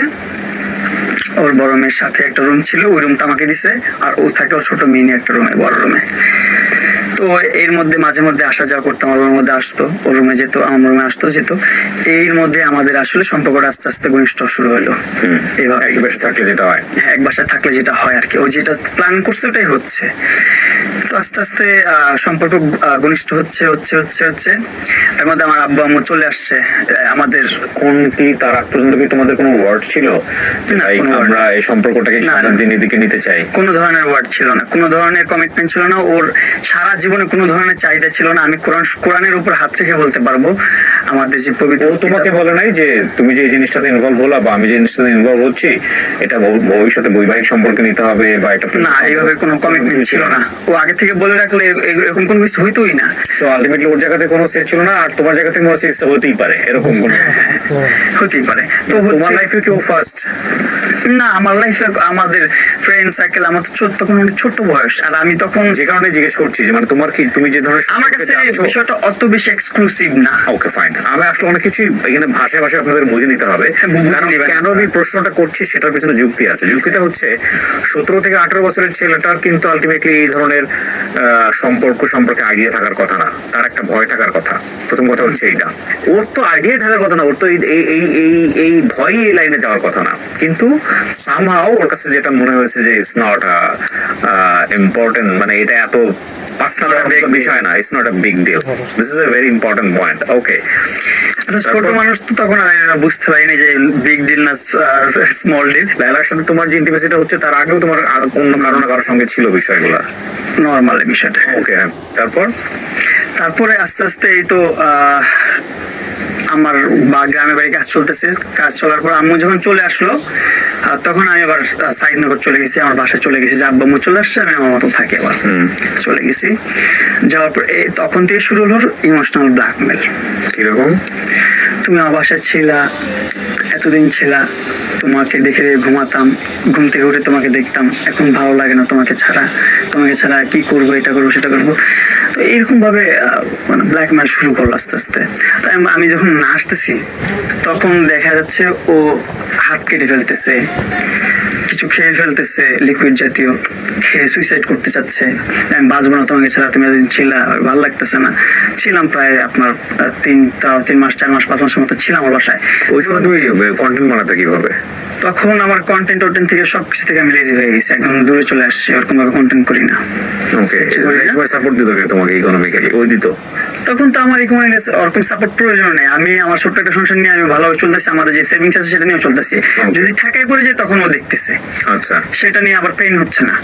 ওর বড় মেয়ের সাথে একটা রুম ছিল, ওই রুমটা আমাকে দিছে, আর ও থাকে ওর ছোট মেয়ে নিয়ে একটা রুমে, বড় রুমে। তো এর মধ্যে মাঝে মধ্যে আসা যাওয়া করতাম, ওর রুমের মধ্যে আসতো, ওর রুমে যেত, আমার রুমে আসতো যেত। এর মধ্যে আমাদের আসলে সম্পর্কটা আস্তে আস্তে ঘনিষ্ঠ শুরু হলো। এইভাবে এক বাসায় থাকলে যেটা হয়, হ্যাঁ এক বাসায় থাকলে যেটা হয় আর কি, ও যেটা প্ল্যান করছে ওটাই হচ্ছে। তো আস্তে আস্তে সম্পর্ক ঘনিষ্ঠ হচ্ছে হচ্ছে হচ্ছে হচ্ছে এর মধ্যে আমার আব্বু আম্মু চলে আসছে আমাদের। কোন কি তার আগ পর্যন্ত কি তোমাদের কোনো ওয়ার্ড ছিল আমরা এই সম্পর্কটাকে সামনের দিনের দিকে নিতে চাই? কোনো ধরনের ওয়ার্ড ছিল না, কোনো ধরনের কমিটমেন্ট ছিল না, ওর সারা জীবনে কোনো ধরনের চাহিদা ছিল না। আমি কোরআনের উপর হাত রেখে বলতে পারবো আমাদের যে পবিত্র। ও তোমাকে বলে নাই যে তুমি যে জিনিসটাতে ইনভলভ হলা বা আমি যে জিনিসটাতে ইনভলভ হচ্ছি এটা ভবিষ্যতে বৈবাহিক সম্পর্কে নিতে হবে বা এটা? না, এইভাবে কোনো কমিটমেন্ট ছিল না। ও আগে থেকে বলে রাখলে এরকম কোনো কিছু হইতোই না। সো আলটিমেটলি ওর জায়গাতে কোনো সেট ছিল না, আর তোমার জায়গা থেকে কোনো সেট হতেই পারে, এরকম কোনো হতেই পারে। তো তোমার লাইফে কেউ ফার্স্ট? না, আমার লাইফে আমাদের ফ্রেন্ড সার্কেল, আমার তো তখন অনেক ছোট বয়স, আর আমি তখন যে কারণে জিজ্ঞেস করছি যে মানে তোমার কি, তুমি যে ধরনের, আমার কাছে বিষয়টা অত বেশি এক্সক্লুসিভ না। ওকে ফাইন, আমি আসলে অনেক কিছু এখানে ভাষায় আপনাদের বুঝে নিতে হবে। কেন আমি প্রশ্নটা করছি সেটার পিছনে যুক্তি আছে। যুক্তিটা হচ্ছে 17 থেকে 18 বছরের ছেলেটার কিন্তু আলটিমেটলি এই ধরনের সম্পর্কে আইডিয়া থাকার কথা না, তার একটা ভয় থাকার কথা। প্রথম কথা হচ্ছে এইটা, ওর তো আইডিয়া থাকার কথা না, ওর তো এই ভয় এই লাইনে যাওয়ার কথা না। কিন্তু সামহাও ওর কাছে যেটা মনে হয়েছে যে ইটস নট ইম্পর্টেন্ট, মানে এটা এত বিষয় না, it's not a big deal, this is a very important point. Okay, ছোট মানুষ তো তখন বুঝতে পারিনি যে বিগ ডিল না স্মল ডিল। লায়লার সাথে তোমার যে ইন্টিমেসিটা হচ্ছে তার আগেও তোমার আর অন্য কারোর সঙ্গে ছিল বিষয়গুলো? নরমাল বিষয়টা। ওকে, তারপরে আস্তে আস্তে এই তো আমার গ্রামের বাড়ি কাজ চলতেছে, কাজ চলার পর আম্মু যখন চলে আসলো তখন আমি আবার সাইদনগর চলে গেছি, আমার বাসায় চলে গেছি, যে আব্বা আম্মু চলে আসছে, আমি আমার মতো থাকি, আবার চলে গেছি। যাওয়ার পর তখন থেকে শুরু হলো ইমোশনাল ব্ল্যাকমেল। কিরকম? তুমি আমার বাসায় ছিলা, এতদিন ছিলা, তোমাকে দেখে ঘুমাতাম, ঘুম থেকে উঠে তোমাকে দেখতাম, এখন ভালো লাগে না তোমাকে ছাড়া, তোমাকে ছাড়া কি করবো, এটা করবো সেটা করবো। তো এইরকম ভাবে মানে ব্ল্যাকমেল শুরু করলো আস্তে আস্তে। তাই আমি যখন নাচতেছি তখন দেখা যাচ্ছে ও হাত কেটে ফেলতেছে, কিছু খেয়ে ফেলতেছে লিকুইড জাতীয়, খেয়ে সুইসাইড করতে চাচ্ছে। আমি বাঁচবো না তোমাকে ছাড়া, তুমি এতদিন ছিলা, ভালো লাগতেছে না। ছিলাম প্রায় আপনার 3 মাস 4 মাস 5 মাসের মতো ছিলাম আমার বাসায়। ওই সময় তুমি কন্টেন্ট বানাতে কিভাবে? তখন আমার কন্টেন্ট থেকে সবকিছু থেকে আমি লেজি হয়ে গেছি, একদম দূরে চলে আসছি, ওরকম ভাবে কন্টেন্ট করি না। ওকে, সবাই সাপোর্ট দিত তোমাকে ইকোনমিক্যালি? ওই দিত? তখন তো আমার ওরকম সাপোর্ট প্রয়োজন নেই, আমি আমার ছোট্ট একটা সংসার নিয়ে আমি ভালোভাবে চলতেছি, আমাদের যে সেভিংস আছে সেটা নিয়ে চলতেছি। যদি ঠাকায় পড়ে যায় তখন ও দেখতেছে, আচ্ছা, সেটা নিয়ে আবার পেইন হচ্ছে না,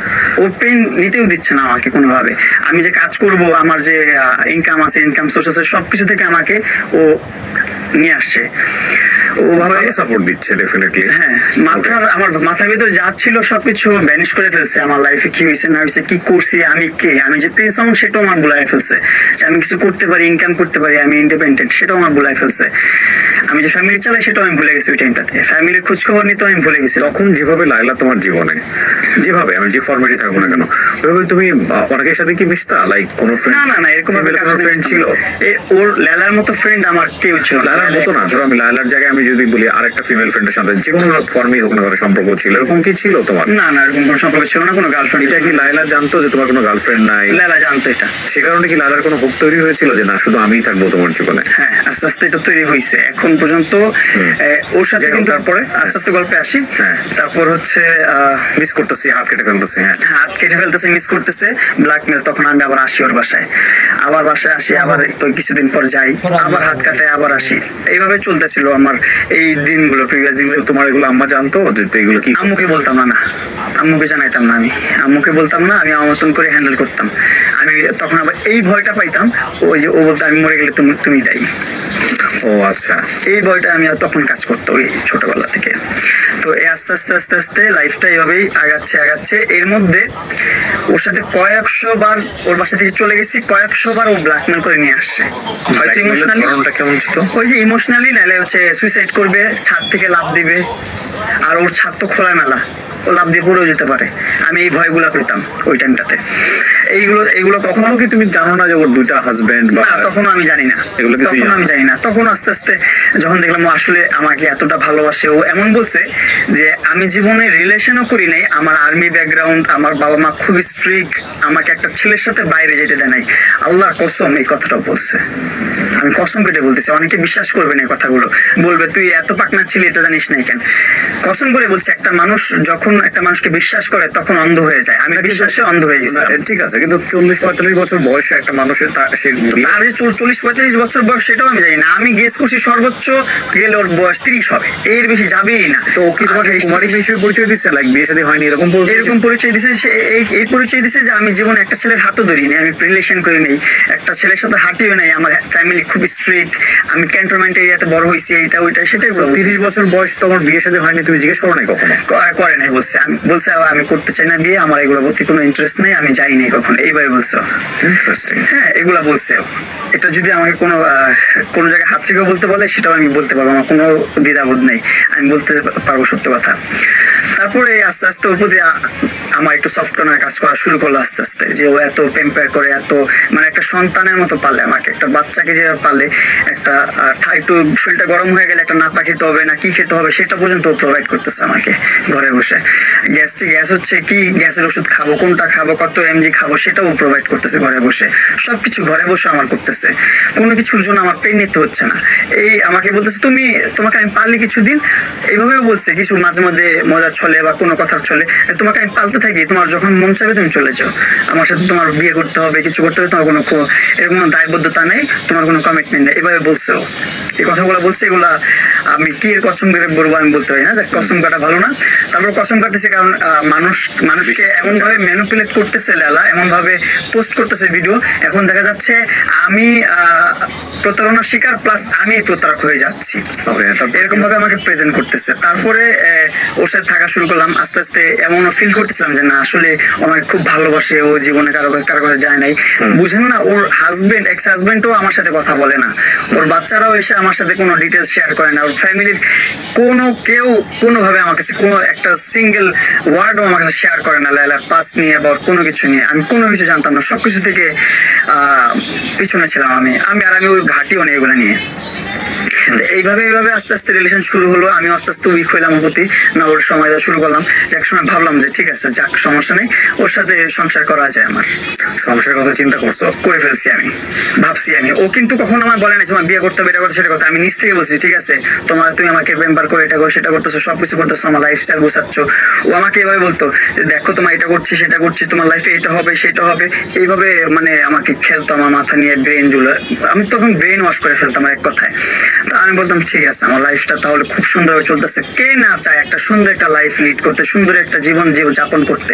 ও পেইন নিতেও দিচ্ছে না আমাকে কোনোভাবে। আমি যে কাজ করব, আমার যে ইনকাম আছে, ইনকাম সোর্স আছে, সবকিছু থেকে আমাকে ও নিয়ে আসছে, ওভাবে সাপোর্ট দিচ্ছে ডেফিনেটলি। হ্যাঁ, আমার মাথার ভিতরে যা ছিল সবকিছু ভ্যানিশ করে ফেলছে। আমার লাইফে কি হয়েছে না হয়েছে, কি করছি, আমি কে, আমি যে প্রিন্স সাউন্ড সেটাও আমার ভুলাই ফেলছে, যে আমি কিছু করতে পারি, ইনকাম করতে পারি, আমি ইন্ডিপেন্ডেন্ট, সেটাও আমার ভুলাই ফেলছে। আমি যে ফ্যামিলি চালাই সেটাও আমি ভুলে গেছি ওই টাইমটাতে, ফ্যামিলির খোঁজ খবর নিতেও আমি ভুলে গেছি। তখন যেভাবে লাইলা তোমার জীবনে, যেভাবে আমি যে ফরম্যাটে থাকবো না কেন, ওইভাবে তুমি অনেকের সাথে কি মিশতা? লাইক কোনো ফ্রেন্ড? না, এরকম ফ্রেন্ড ছিল? ওর লালার মতো ফ্রেন্ড আমার কেউ ছিল না। লালার মতো না, ধরো আমি লালার জায়গায় আমি যদি বলি আরেকটা ফিমেল ফ্রেন্ডের সাথে যে কোনো ফর্মেই হোক না কোনো সম্পর্ক ছিল, এরকম কি ছিল তোমার? না, এরকম কোনো সম্পর্ক ছিল না, কোনো গার্লফ্রেন্ড। এটা কি লাইলা জানতো যে তোমার কোনো গার্লফ্রেন্ড নাই? লালা জানতো এটা। সে কারণে কি লালার কোনো হোপ তৈরি হয়েছিল যে না শুধু আমিই থাকবো তোমার জীবনে? হ্যাঁ, আস্তে আস্তে এটা তৈরি হয়েছে। এখন পর্যন্ত ওর সাথে কিন্তু তারপরে আস্তে আস্তে গল্পে আসি। তারপর হচ্ছে মিস করতেছি, হাত কেটে ফেলতেছি। হ্যাঁ, হাত কেটে ফেলতেছে, মিস করতেছে, ব্ল্যাকমেল। তখন আমি আবার আসি ওর বাসায়, আবার বাসায় আসি, আবার তো কিছুদিন পর যাই, আবার হাত কাটে, আবার আসি। এইভাবে চলতেছিল আমার এই দিনগুলো, প্রিভিয়াস দিনগুলো। তোমার এগুলো আম্মা জানতো যে এগুলো কি? আম্মুকে বলতাম না, আম্মুকে জানাইতাম না, আমি আম্মুকে বলতাম না, আমি আমার মতন করে হ্যান্ডেল করতাম। আমি তখন আবার এই ভয়টা পাইতাম, ওই যে ও বলতো আমি মরে গেলে তুমি দায়ী। ও আচ্ছা, এই ভয়টা আমি তখন কাজ করতো ওই ছোটবেলা থেকে। তো এই আস্তে আস্তে আস্তে আস্তে লাইফটা এইভাবেই আগাচ্ছে। এর মধ্যে ওর সাথে কয়েকশো বার ওর বাসা থেকে চলে গেছি, কয়েকশো বার ও ব্ল্যাকমেল করে নিয়ে আসছে। হয়তো ইমোশনালি, কেমন ছিল? ওই যে ইমোশনালি, নাহলে হচ্ছে সুইসাইড করবে, ছাদ থেকে লাফ দিবে, আর ওর ছাদ তো খোলা মেলা, ও লাফ দিয়ে পড়েও যেতে পারে। আমি এই ভয়গুলা পেতাম ওই টাইমটাতে। এইগুলো কখনো কি তুমি জানো না যে ওর দুইটা হাজবেন্ড? না, তখনও আমি জানি না, তখন আমি জানি না। তখন আস্তে আস্তে যখন দেখলাম ও আসলে আমাকে এতটা ভালোবাসে, ও এমন বলছে যে আমি জীবনে রিলেশনও করি নাই, আমার আর্মি ব্যাকগ্রাউন্ড, আমার বাবা মা খুব স্ট্রিক্ট, আমাকে একটা ছেলের সাথে বাইরে যেতে দেয় নাই। আল্লাহর কসম এই কথাটা বলছে, আমি কসম কেটে বলতেছি। অনেকে বিশ্বাস করবে না এই কথাগুলো, বলবে তুই এত পাকনা ছিলি, এটা জানিস না কেন। কসম করে বলছি, একটা মানুষ যখন একটা মানুষকে বিশ্বাস করে তখন অন্ধ হয়ে যায়। আমি বিশ্বাসে অন্ধ হয়ে গেছি। ঠিক আছে, কিন্তু 40-45 বছর বয়সে একটা মানুষের সে 40-45 বছর বয়স সেটাও আমি জানি না। আমি গেস করছি সর্বোচ্চ গেলে ওর বয়স 30 হবে, এর বেশি যাবেই না। তো ও কি তোমাকে কুমারী হিসেবে পরিচয় দিচ্ছে? লাইক বিয়ে শাদী হয়নি এরকম পরিচয় দিচ্ছে। সে এই পরিচয় দিচ্ছে যে আমি জীবনে একটা ছেলের হাতও ধরিনি, আমি রিলেশন করি নাই, একটা ছেলের সাথে হাঁটিও নাই, আমার ফ্যামিলি খুব স্ট্রিক্ট, আমি ক্যান্টনমেন্ট এরিয়াতে বড় হয়েছি, এইটা ওইটা সেটাই। 30 বছর বয়স তোমার বিয়ে শাদী হয়নি, তুমি জিজ্ঞেস করো নাই কখনো? করে নাই, বলছে আমি করতে চাই না বিয়ে, আমার এগুলো প্রতি কোনো ইন্টারেস্ট নেই, আমি যাইনি কখনো, এইভাবে বলছো। ইন্টারেস্টিং। হ্যাঁ, এগুলা বলছে। এটা যদি আমাকে কোনো জায়গায় হাত থেকে বলতে বলে সেটাও আমি বলতে পারবো, আমার কোনো দ্বিধাবোধ নেই, আমি বলতে পারবো সত্য কথা। তারপরে আস্তে আস্তে ওর প্রতি আমার একটু সফট কর্নার কাজ করা শুরু করলো আস্তে আস্তে, যে ও এত পেম্পার করে, এত মানে একটা সন্তানের মতো পালে আমাকে, একটা বাচ্চাকে যে পালে, একটা একটু শরীরটা গরম হয়ে গেলে একটা নাপা খেতে হবে না কি খেতে হবে সেটা পর্যন্ত ও প্রোভাইড করতেছে আমাকে ঘরে বসে। গ্যাস হচ্ছে কি, গ্যাসের ওষুধ খাবো, কোনটা খাবো, কত এমজি খাবো, সেটাও প্রোভাইড করতেছে ঘরে বসে। সবকিছু ঘরে বসে আমার করতেছে, কোনো কিছুর জন্য আমার পেন নিতে হচ্ছে না। এই আমাকে বলতেছে তোমাকে আমি পারলে কিছুদিন, এইভাবে বলছে কিছু মাঝে মধ্যে মজার ছলে বা কোনো কথার ছলে, তোমাকে আমি পালতে থাকি, তোমার যখন মন চাবে তুমি চলে যাও, আমার সাথে তোমার বিয়ে করতে হবে, কিছু করতে হবে, তোমার কোনো এরকম কোনো দায়বদ্ধতা নেই, তোমার কোনো কমিটমেন্ট নেই, এভাবে বলছে। এই কথাগুলো বলছে, এগুলা আমি কি এর কসম করে বলবো আমি বলতে পারি না, যে কসম কাটা ভালো না, তারপর কসম কাটতেছি কারণ মানুষকে এমন ভাবে ম্যানিপুলেট করতেছে লেলা, এমন ভাবে পোস্ট করতেছে ভিডিও, এখন দেখা যাচ্ছে আমি প্রতারণার শিকার প্লাস আমি প্রতারক হয়ে যাচ্ছি, এরকম ভাবে আমাকে প্রেজেন্ট করতেছে। তারপরে ওর সাথে থাকা শুরু করলাম, আস্তে আস্তে এমন ফিল করতেছিলাম যে না আসলে আমাকে খুব ভালোবাসে, ও জীবনে কারো কাছে যায় নাই। বুঝেন না, ওর হাজবেন্ড এক্স হাজবেন্ডও আমার সাথে কথা বলে না, ওর বাচ্চারাও এসে আমার সাথে কোনো ডিটেলস শেয়ার করে না, ওর ফ্যামিলির কেউ কোনোভাবে আমার কাছে কোনো একটা সিঙ্গেল ওয়ার্ডও আমার কাছে শেয়ার করে না লাইলার পাস্ট নিয়ে বা কোনো কিছু নিয়ে। আমি কোনো কিছু জানতাম না, সবকিছু থেকে পিছনে ছিলাম আমি ওই ঘাটিও নেই এগুলো নিয়ে। এইভাবে আস্তে আস্তে রিলেশন শুরু হলো, আমি আস্তে আস্তে উইক হইলাম ওর প্রতি, না ওর সময় দেওয়া শুরু করলাম। যে এক সময় ভাবলাম যে ঠিক আছে যাক সমস্যা নেই, ওর সাথে সংসার করা যায়। আমার সংসারের কথা চিন্তা করছো? করে ফেলছি, আমি ভাবছি। ও কিন্তু কখনো আমার বলে না তোমার বিয়ে করতে হবে, এটা করতে সেটা করতে। আমি নিজ থেকে বলছি ঠিক আছে তুমি আমাকে মেম্বার করে এটা করো সেটা করতেছো, সবকিছু করতেছো, আমার লাইফস্টাইল গোছাচ্ছ। ও আমাকে এভাবে বলতো দেখো তোমার এটা করছি সেটা করছি, তোমার লাইফে এটা হবে সেটা হবে, এইভাবে মানে আমাকে খেলতো আমার মাথা নিয়ে, ব্রেন জুলে। আমি তখন ব্রেন ওয়াশ করে ফেলতাম এক কথায়। তা আমি বলতাম ঠিক আছে আমার লাইফটা তাহলে খুব সুন্দরভাবে চলতেছে, কে না চায় একটা সুন্দর একটা লাইফ লিড করতে, সুন্দর একটা জীবন যাপন করতে।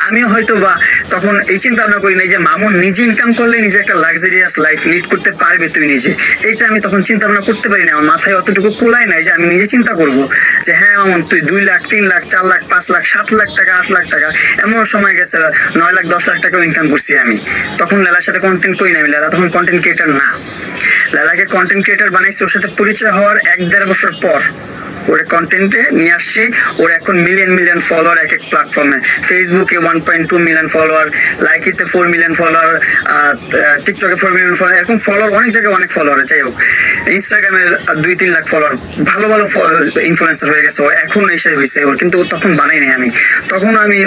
আমিও হয়তো বা তখন এই চিন্তা ভাবনা করি নাই যে মামুন নিজে ইনকাম করলে নিজে একটা লাক্সারিয়াস লাইফ লিড করতে পারবে তুই নিজে, এইটা আমি তখন চিন্তা ভাবনা করতে পারি না। আমার মাথায় অতটুকু কুলাই নাই যে আমি নিজে চিন্তা করব যে হ্যাঁ মামুন তুই 2 লাখ 3 লাখ 4 লাখ 5 লাখ 7 লাখ টাকা 8 লাখ টাকা, এমন সময় গেছে 9 লাখ 10 লাখ টাকাও ইনকাম করছি আমি। তখন লেলার সাথে কন্টেন্ট করি না, আমি লেলা তখন কন্টেন্ট ক্রিয়েটার না। লেলাকে কন্টেন্ট ক্রিয়েটার বানাইছি ওর সাথে পরিচয় হওয়ার 1-1.5 বছর পর। ওর কন্টেন্টে নিয়ে আসছি, ওর এখন মিলিয়ন ফলোয়ার এক প্ল্যাটফর্মে। ফেসবুকে 1.2 মিলিয়ন ফলোয়ার, লাইকিতে 4 মিলিয়ন ফলোয়ার, টিকটকে 4 মিলিয়ন ফলোয়ার, এরকম ফলোয়ার অনেক জায়গায় অনেক ফলোয়ার। যাই হোক ইনস্টাগ্রামে 2-3 লাখ ফলোয়ার, ভালো ইনফ্লুয়েন্সার হয়ে গেছে ও এখন এসে হয়েছে ওর, কিন্তু তখন বানাই নাই আমি। তখন আমি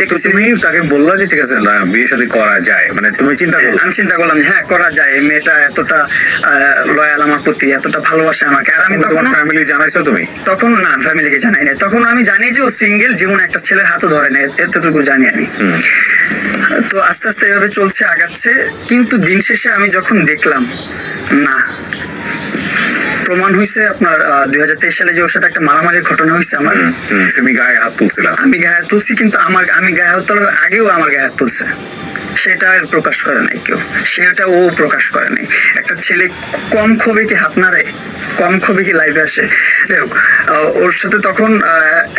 দেখছি তুমি তাকে বললা যে ঠিক আছে বিয়ে শাদী করা যায়, মানে তুমি আমি চিন্তা করলাম যে হ্যাঁ করা যায়, এই মেয়েটা এতটা লয়াল আমার প্রতি, এতটা ভালোবাসে আমাকে। আর আমি তখন ফ্যামিলি জানাইছো? তুমি তখন না ফ্যামিলিকে জানাই না, তখন আমি জানি যে ও সিঙ্গেল, জীবনে একটা ছেলের হাতও ধরে না, এতটুকু জানি আমি। তো আস্তে আস্তে এভাবে চলছে আগাচ্ছে, কিন্তু দিন শেষে আমি যখন দেখলাম না প্রমাণ হয়েছে আপনার 2023 সালে যে ওর সাথে একটা মারামারির ঘটনা হয়েছে আমার, তুমি গায়ে হাত তুলছিলাম? আমি গায়ে হাত তুলছি, কিন্তু আমি গায়ে হাত তোলার আগেও আমার গায়ে হাত তুলছে, সেটা আর প্রকাশ করে নাই কেউ, সেটা ও প্রকাশ করে নাই। একটা ছেলে কম ক্ষোভে কি হাত নাড়ে, কম ক্ষোভে কি লাইভে আসে? যাই হোক ওর সাথে তখন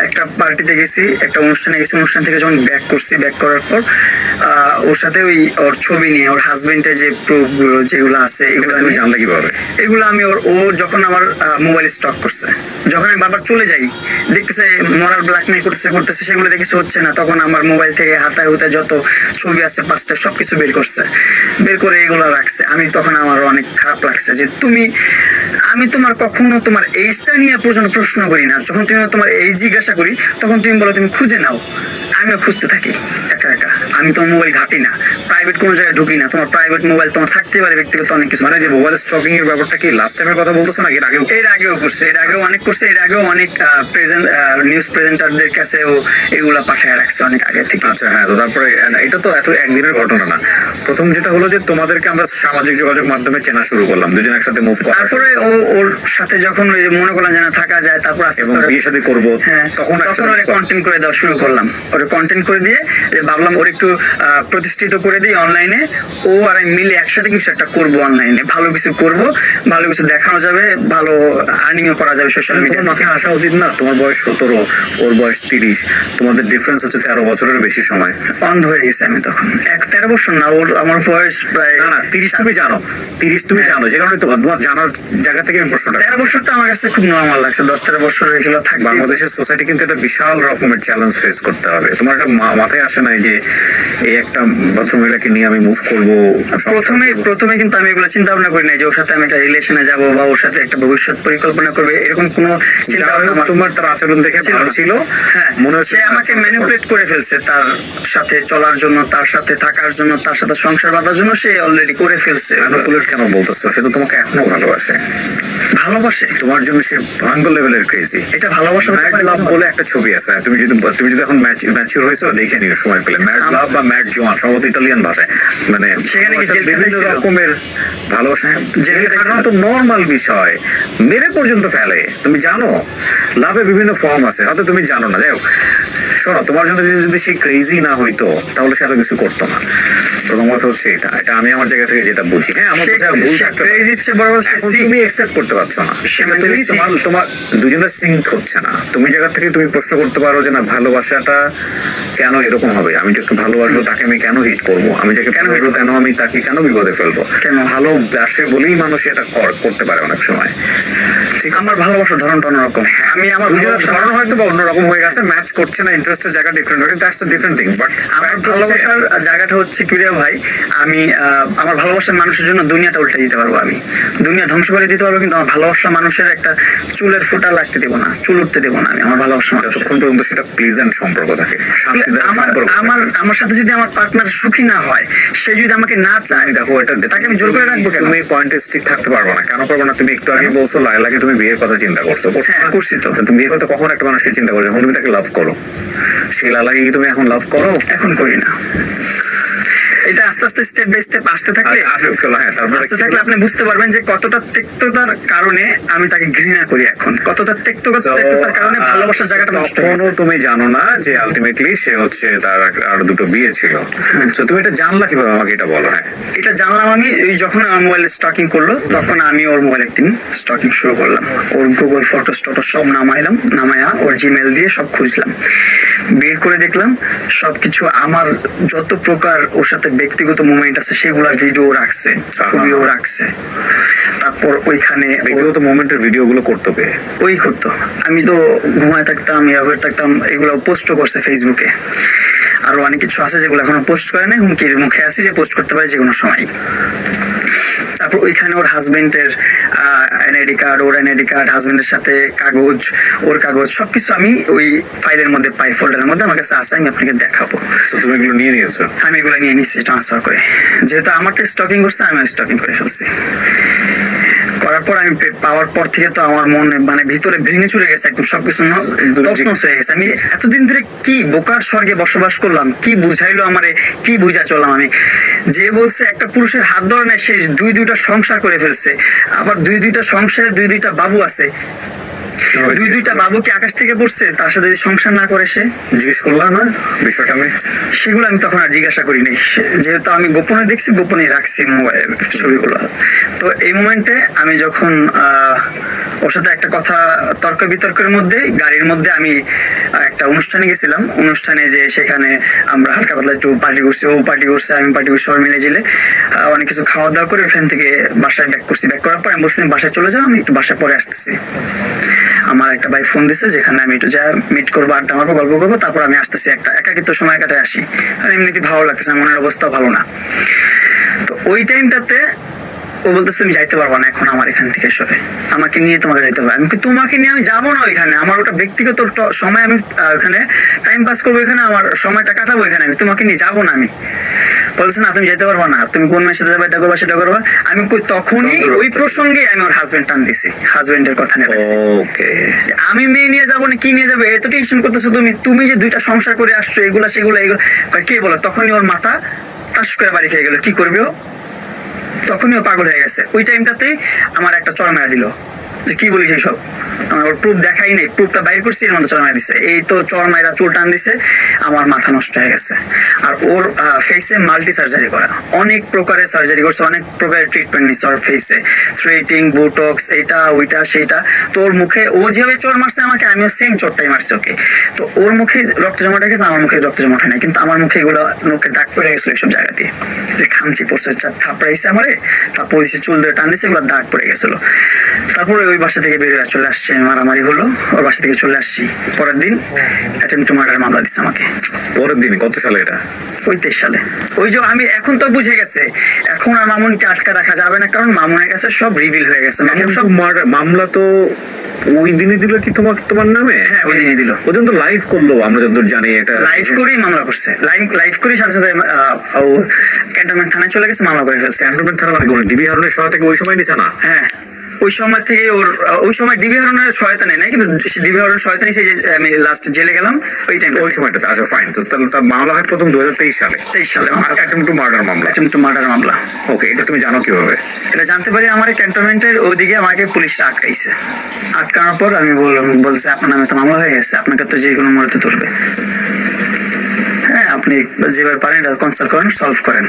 একটা পার্টিতে গেছি, একটা অনুষ্ঠানে গেছি, অনুষ্ঠান থেকে যখন ব্যাক করছি, ব্যাক করার পর ওর সাথে ওর ছবি নিয়ে ওর হাজবেন্ডের যে প্রুফ গুলো যেগুলো আছে এগুলো তুমি জানলে কিভাবে? এগুলো আমি ও যখন আমার মোবাইল স্টক করছে, যখন আমি বারবার চলে যাই দেখতেছে মরার ব্ল্যাকমেল করতেছে সেগুলো দেখেছি হচ্ছে না, তখন আমার মোবাইল থেকে হাতায় হুতায় যত ছবি আছে পাঁচটা সবকিছু বের করছে, বের করে এগুলো রাখছে। আমি তখন আমার অনেক খারাপ লাগছে যে আমি তোমার কখনো তোমার এইজটা নিয়ে পর্যন্ত প্রশ্ন করি না, যখন তুমি তোমার এই জিজ্ঞাসা করি তখন তুমি বলো তুমি খুঁজে নাও, আমিও খুঁজতে থাকি একা একা। আমি তোমার মোবাইল ঘাটি না, প্রাইভেট কোনো জায়গায় ঢুকি না, তোমার প্রাইভেট মোবাইল তোমার থাকতে পারে, ব্যক্তিগত অনেক কিছু। মানে যে মোবাইল স্টকিং এর ব্যাপারটা কি লাস্ট টাইমের কথা বলতেছো নাকি এর আগেও? এর আগেও করছে, এর আগেও অনেক করছে, এর আগেও অনেক নিউজ প্রেজেন্টারদের কাছে ও এগুলা পাঠায় রাখছে অনেক আগে থেকে। আচ্ছা হ্যাঁ, তো তারপরে এটা তো এত একদিনের ঘটনা না। প্রথম যেটা হলো যে তোমাদেরকে আমরা সামাজিক যোগাযোগ মাধ্যমে চেনা শুরু করলাম, দুজন একসাথে মুভ করা, তারপরে ওর সাথে যখন মনে করলাম যে না থাকা যায়, তারপর আস্তে আস্তে বিয়ে শাদী করবো, তখন ওর কন্টেন্ট করে দেওয়া শুরু করলাম। ওর কন্টেন্ট করে দিয়ে ভাবলাম ওর একটু প্রতিষ্ঠিত করে দিই অনলাইনে, ও আর আমি মিলে একসাথে কিছু একটা করবো অনলাইনে, ভালো কিছু করবো, ভালো কিছু দেখানো যাবে, ভালো আর্নিংও করা যাবে সোশ্যাল মিডিয়া। মাথায় আসা উচিত না? তোমার বয়স 17, ওর বয়স 30, তোমাদের ডিফারেন্স হচ্ছে 13 বছরের বেশি সময়। অন্ধ হয়ে গেছে আমি তখন, 13 বছর না, আমার বয়স প্রায় না 30 তুমি জানো, 30 তুমি জানো, যে কারণে তোমার জানার জায়গা থেকে আমি প্রশ্নটা। 13 বছরটা আমার কাছে খুব নর্মাল লাগছে, 10-13 বছর এগুলো থাকবে। বাংলাদেশের সোসাইটি কিন্তু একটা বিশাল রকমের চ্যালেঞ্জ ফেস করতে হবে, তোমার একটা মাথায় আসে নাই যে এই একটা ভদ্রমহিলাকে নিয়ে আমি মুভ করবো? প্রথমে কিন্তু আমি এগুলো চিন্তা ভাবনা করি নাই যে ওর সাথে আমি একটা রিলেশনে যাবো বা ওর সাথে একটা ভবিষ্যৎ পরিকল্পনা করবে, এরকম কোনো চিন্তা ভাবনা। তোমার তার আচরণ দেখে ভালো ছিল, হ্যাঁ মনে হচ্ছে আমাকে ম্যানিপুলেট করে ফেলছে তার সাথে চলার জন্য, তার সাথে থাকার জন্য, তার সাথে সংসার বাঁধার জন্য সে অলরেডি করে ফেলছে। ম্যানিপুলেট কেন বলতেছো? সে তো তোমাকে এখনো ভালোবাসে, তোমার জন্য সে ভয়ঙ্কর লেভেলের ক্রেজি। এটা ভালোবাসা ম্যাড লাভ বলে একটা ছবি আছে, তুমি যদি এখন ম্যাচিউর হয়েছো দেখে নিও সময় পেলে। ম্যাড লাভ বা ম্যাড জোয়ান, সম্ভবত ইটালিয়ান ভাষায়, মানে সেখানে কি জেল বিভিন্ন খাটাইছিল? রকমের ভালোবাসা। জেল জেল খাটাইছিল? খাটানো তো নর্মাল বিষয়, মেরে পর্যন্ত ফেলে। তুমি জানো লাভের বিভিন্ন ফর্ম আছে, হয়তো তুমি জানো না। যাই হোক, শোনো, তোমার জন্য যদি সে ক্রেজি না হইতো তাহলে সে এত কিছু করতো না। প্রথম কথা হচ্ছে এটা, এটা আমি আমার জায়গা থেকে যেটা বুঝি। হ্যাঁ, আমার বোঝা ভুল থাকতে পারে। ক্রেজি হচ্ছে বড় কথা, এখন তুমি একসেপ্ট করতে পারছো না, সেটা তুমি mentally তোমার তোমার দুজনের সিঙ্ক হচ্ছে না। তুমি জায়গা থেকে তুমি প্রশ্ন করতে পারো যে না, ভালোবাসাটা কেন এরকম হবে? আমি যাকে ভালোবাসবো তাকে আমি কেন হিট করবো? আমি যাকে কেন হিট কেন আমি তাকে কেন বিপদে ফেলবো? কেন? ভালোবাসে বলেই মানুষ এটা করতে পারে অনেক সময়। ঠিক আছে, আমার ভালোবাসার ধরনটা অন্যরকম। আমি আমার দুজনের ভালোবাসার ধরন হয়তো বা অন্যরকম হয়ে গেছে, ম্যাচ করছে না, ইন্টারেস্টের জায়গা ডিফারেন্ট হয়ে গেছে, that's a different thing. But আমার ভালোবাসার জায়গাটা হচ্ছে কি রে ভাই, আমি আমার ভালোবাসার মানুষের জন্য দুনিয়াটা উল্টে দিতে পারবো, আমি দুনিয়া ধ্বংস করে দিতে পারবো, কিন্তু আমার ভালোবাসা মানুষের একটা চুলের ফোঁটা লাগতে দেবো না, চুল উঠতে দেবো না আমি আমার ভালোবাসা মানুষের। যতক্ষণ পর্যন্ত সেটা প্লিজেন্ট সম্পর্ক থাকে, শান্তিদায়ক আমার সম্পর্ক আমার আমার সাথে যদি আমার পার্টনার সুখী না হয়, সে যদি আমাকে না চায়, আমি দেখো, এটা তাকে আমি জোর করে রাখবো কেন? তুমি পয়েন্টে স্টিক থাকতে পারবো না। কেন পারবো না? তুমি একটু আগে বলছো লাইলাকে তুমি বিয়ের কথা চিন্তা করছো। হ্যাঁ, করছি তো। তুমি বিয়ের কথা কখন একটা মানুষকে চিন্তা করছো? যখন তুমি তাকে লাভ করো। সেই লাইলাকে কি তুমি এখন লাভ করো? এখন করি না। এটা আস্তে আস্তে স্টেপ বাই স্টেপ আসতে থাকলে, হ্যাঁ, তারপরে আসতে থাকলে আপনি বুঝতে পারবেন যে কতটা তিক্ততার কারণে আমি তাকে ঘৃণা করি এখন, কতটা তিক্ততার কারণে ভালোবাসার জায়গাটা নষ্ট হয়ে তখনও গেছে। তুমি জানো না যে আলটিমেটলি সে হচ্ছে তার আর দুটো বিয়ে ছিল। তো তুমি এটা জানলা কিভাবে? আমাকে এটা বলো। হ্যাঁ, এটা জানলাম আমি ওই যখন আমার মোবাইল স্টকিং করলো, তখন আমি ওর মোবাইল একদিন স্টকিং শুরু করলাম। ওর গুগল ফটো টটো সব নামায়া ওর জিমেল দিয়ে সব খুঁজলাম, বের করে দেখলাম সবকিছু আমার যত প্রকার ওর সাথে ব্যক্তিগত মুভমেন্ট আছে সেগুলোর ভিডিও রাখছে, ছবিও রাখছে। তারপর ওইখানে ব্যক্তিগত মোমেন্টের ভিডিও গুলো করতো কে? ওই করতো। আমি তো ঘুমায় থাকতাম, ইয়া করে থাকতাম, এগুলো পোস্টও করছে ফেসবুকে। আরো অনেক কিছু আছে যেগুলো এখনো পোস্ট করে নাই, হুমকির মুখে আছে যে পোস্ট করতে পারে যে কোনো সময়। তারপর ওইখানে ওর হাজবেন্ডের এনআইডি কার্ড, ওর এনআইডি কার্ড, হাজবেন্ডের সাথে কাগজ, ওর কাগজ সবকিছু আমি ওই ফাইলের মধ্যে পাই, ফোল্ডারের মধ্যে আমার কাছে আছে, আমি আপনাকে দেখাবো। তো তুমি এগুলো নিয়ে নিয়েছো? আমি এগুলো নিয়ে নিচ্ছি ট্রান্সফার করে, যেহেতু আমারটা স্টকিং করছে আমি স্টকিং করে ফেলছি। করার পর আমি পাওয়ার পর থেকে তো আমার মনে মানে ভিতরে ভেঙে চলে গেছে একদম, সবকিছু তছনছ হয়ে গেছে। আমি এতদিন ধরে কি বোকার স্বর্গে বসবাস করলাম, কি বুঝাইলো আমারে, কি বুঝা চললাম আমি। যে বলছে একটা পুরুষের হাত ধরে নেয়, সে দুইটা সংসার করে ফেলছে, আবার দুইটা সংসারে দুইটা বাবু আছে। দুইটা বাবু কি আকাশ থেকে পড়ছে? তার সাথে যদি সংসার না করে সে? জিজ্ঞেস করলাম না বিষয়টা আমি? সেগুলো আমি তখন আর জিজ্ঞাসা করিনি, যেহেতু আমি গোপনে দেখছি, গোপনে রাখছি মোবাইল ছবিগুলো। তো এই মোমেন্টে আমি যখন ওর সাথে একটা কথা তর্ক বিতর্কের মধ্যে গাড়ির মধ্যে আমি একটা অনুষ্ঠানে গেছিলাম, অনুষ্ঠানে যে সেখানে আমরা হালকা পাতলা একটু পার্টি করছি, ও পার্টি করছে, আমি পার্টি করছি, সবাই মিলে জিলে অনেক কিছু খাওয়া দাওয়া করে ওখান থেকে বাসায় ব্যাক করছি। ব্যাক করার পর আমি বলছি বাসায় চলে যাও, আমি একটু বাসায় পরে আসতেছি। আমার একটা ভাই ফোন দিচ্ছে যেখানে আমি একটু যা মিট করবো, আড্ডা মারবো, গল্প করবো, তারপর আমি আসতেছি, একটা একাকিত্ব সময় কাটায় আসি, আর এমনিতে ভালো লাগতেছে, মনের অবস্থা ভালো না। তো ওই টাইমটাতে ও বলতেছে তুমি যাইতে পারবো না এখন আমার এখান থেকে সরে, আমাকে নিয়ে তোমাকে যাইতে হবে। আমি তোমাকে নিয়ে আমি যাবো না ওইখানে, আমার ওটা ব্যক্তিগত সময়, আমি ওখানে টাইম পাস করবো, এখানে আমার সময়টা কাটাবো, এখানে আমি তোমাকে নিয়ে যাবো না। আমি বলছে না তুমি যেতে পারবো না, তুমি কোন মেয়ের সাথে যাবে, এটা করবা সেটা করবা। আমি তখনই ওই প্রসঙ্গে আমি ওর হাজবেন্ড টান দিছি, হাজবেন্ডের কথা নিয়ে। ওকে, আমি মেয়ে নিয়ে যাবো না, কি নিয়ে যাবে, এত টেনশন করতেছো তুমি যে দুইটা সংসার করে আসছো, এগুলা সেগুলো এগুলো কে বলো। তখনই ওর মাথা টাস করে বাড়ি খেয়ে গেল, কি করবে ও, তখনই ও পাগল হয়ে গেছে। ওই টাইমটাতেই আমার একটা চড় মেরা দিল, যে কি বলিস এইসব, আমার ওর প্রুফ দেখাই নেই, প্রুফটা বাইর করছি, এর মধ্যে চড় মারা দিচ্ছে। এই তো চড় মাইরা চুল টান দিছে, আমার মাথা নষ্ট হয়ে গেছে। আর ওর ফেসে মাল্টি সার্জারি করা, অনেক প্রকারের সার্জারি করছে, অনেক প্রকারের ট্রিটমেন্ট নিচ্ছে ওর ফেসে, থ্রেটিং, বোটক্স, এইটা ওইটা সেইটা। তো ওর মুখে ও যেভাবে চড় মারছে আমাকে, আমিও সেম চড়টাই মারছি ওকে। তো ওর মুখে রক্ত জমাট হয়ে গেছে, আমার মুখে রক্ত জমাট হয় না, কিন্তু আমার মুখে এগুলো মুখে দাগ পড়ে গেছিল এইসব জায়গা দিয়ে, যে খামচি পড়ছে, থাপড়াইছে আমারে, তারপর চুল ধরে টান দিচ্ছে, এগুলো দাগ পড়ে গেছিল। তারপরে ওই বাসা থেকে বেরিয়ে চলে আসছে, মারামারি হলো, ওর বাসা থেকে চলে আসছি। পরের দিন অ্যাটেম্পট টু মার্ডারের মামলা দিচ্ছে আমাকে। পরের দিন? কত সালে এটা? ওই 23 সালে। ওই যে আমি এখন তো বুঝে গেছে, এখন আর মামুনকে আটকা রাখা যাবে না, কারণ মামুনের কাছে সব রিভিল হয়ে গেছে। মামুন সব মামলা তো ওই দিনই দিল কি তোমার নামে? হ্যাঁ, ওই দিনই দিল। ও তো লাইভ করলো, আমরা যতদূর জানি এটা লাইভ করেই মামলা করছে, লাইভ করেই সাথে সাথে ও ক্যান্টনমেন্ট থানায় চলে গেছে, মামলা করে ফেলছে। ক্যান্টনমেন্ট থানা মানে কোন ডিবি হারুনের সহায়তা ওই সময় নিছে না? হ্যাঁ, ওই সময় থেকে ওই সময় ডিবি হারানোর সহায়তা নেই না, কিন্তু ডিবি হারানোর সহায়তা নিয়েছে যে আমি লাস্ট জেলে গেলাম ওই টাইম, ওই সময়টাতে। আচ্ছা ফাইন, তো তাহলে তার মামলা হয় প্রথম 2023 সালে। 23 সালে অ্যাটেম্পট টু মার্ডার মামলা। অ্যাটেম্পট টু মার্ডার মামলা। ওকে, এটা তুমি জানো কিভাবে? এটা জানতে পারি আমার ক্যান্টনমেন্টের ওদিকে আমাকে পুলিশরা আটকাইছে। আটকানোর পর আমি বলছে আপনার নামে তো মামলা হয়ে গেছে, আপনাকে তো যে কোনো মুহূর্তে ধরবে, হ্যাঁ আপনি যেভাবে পারেন এটা কনসাল্ট করেন, সলভ করেন,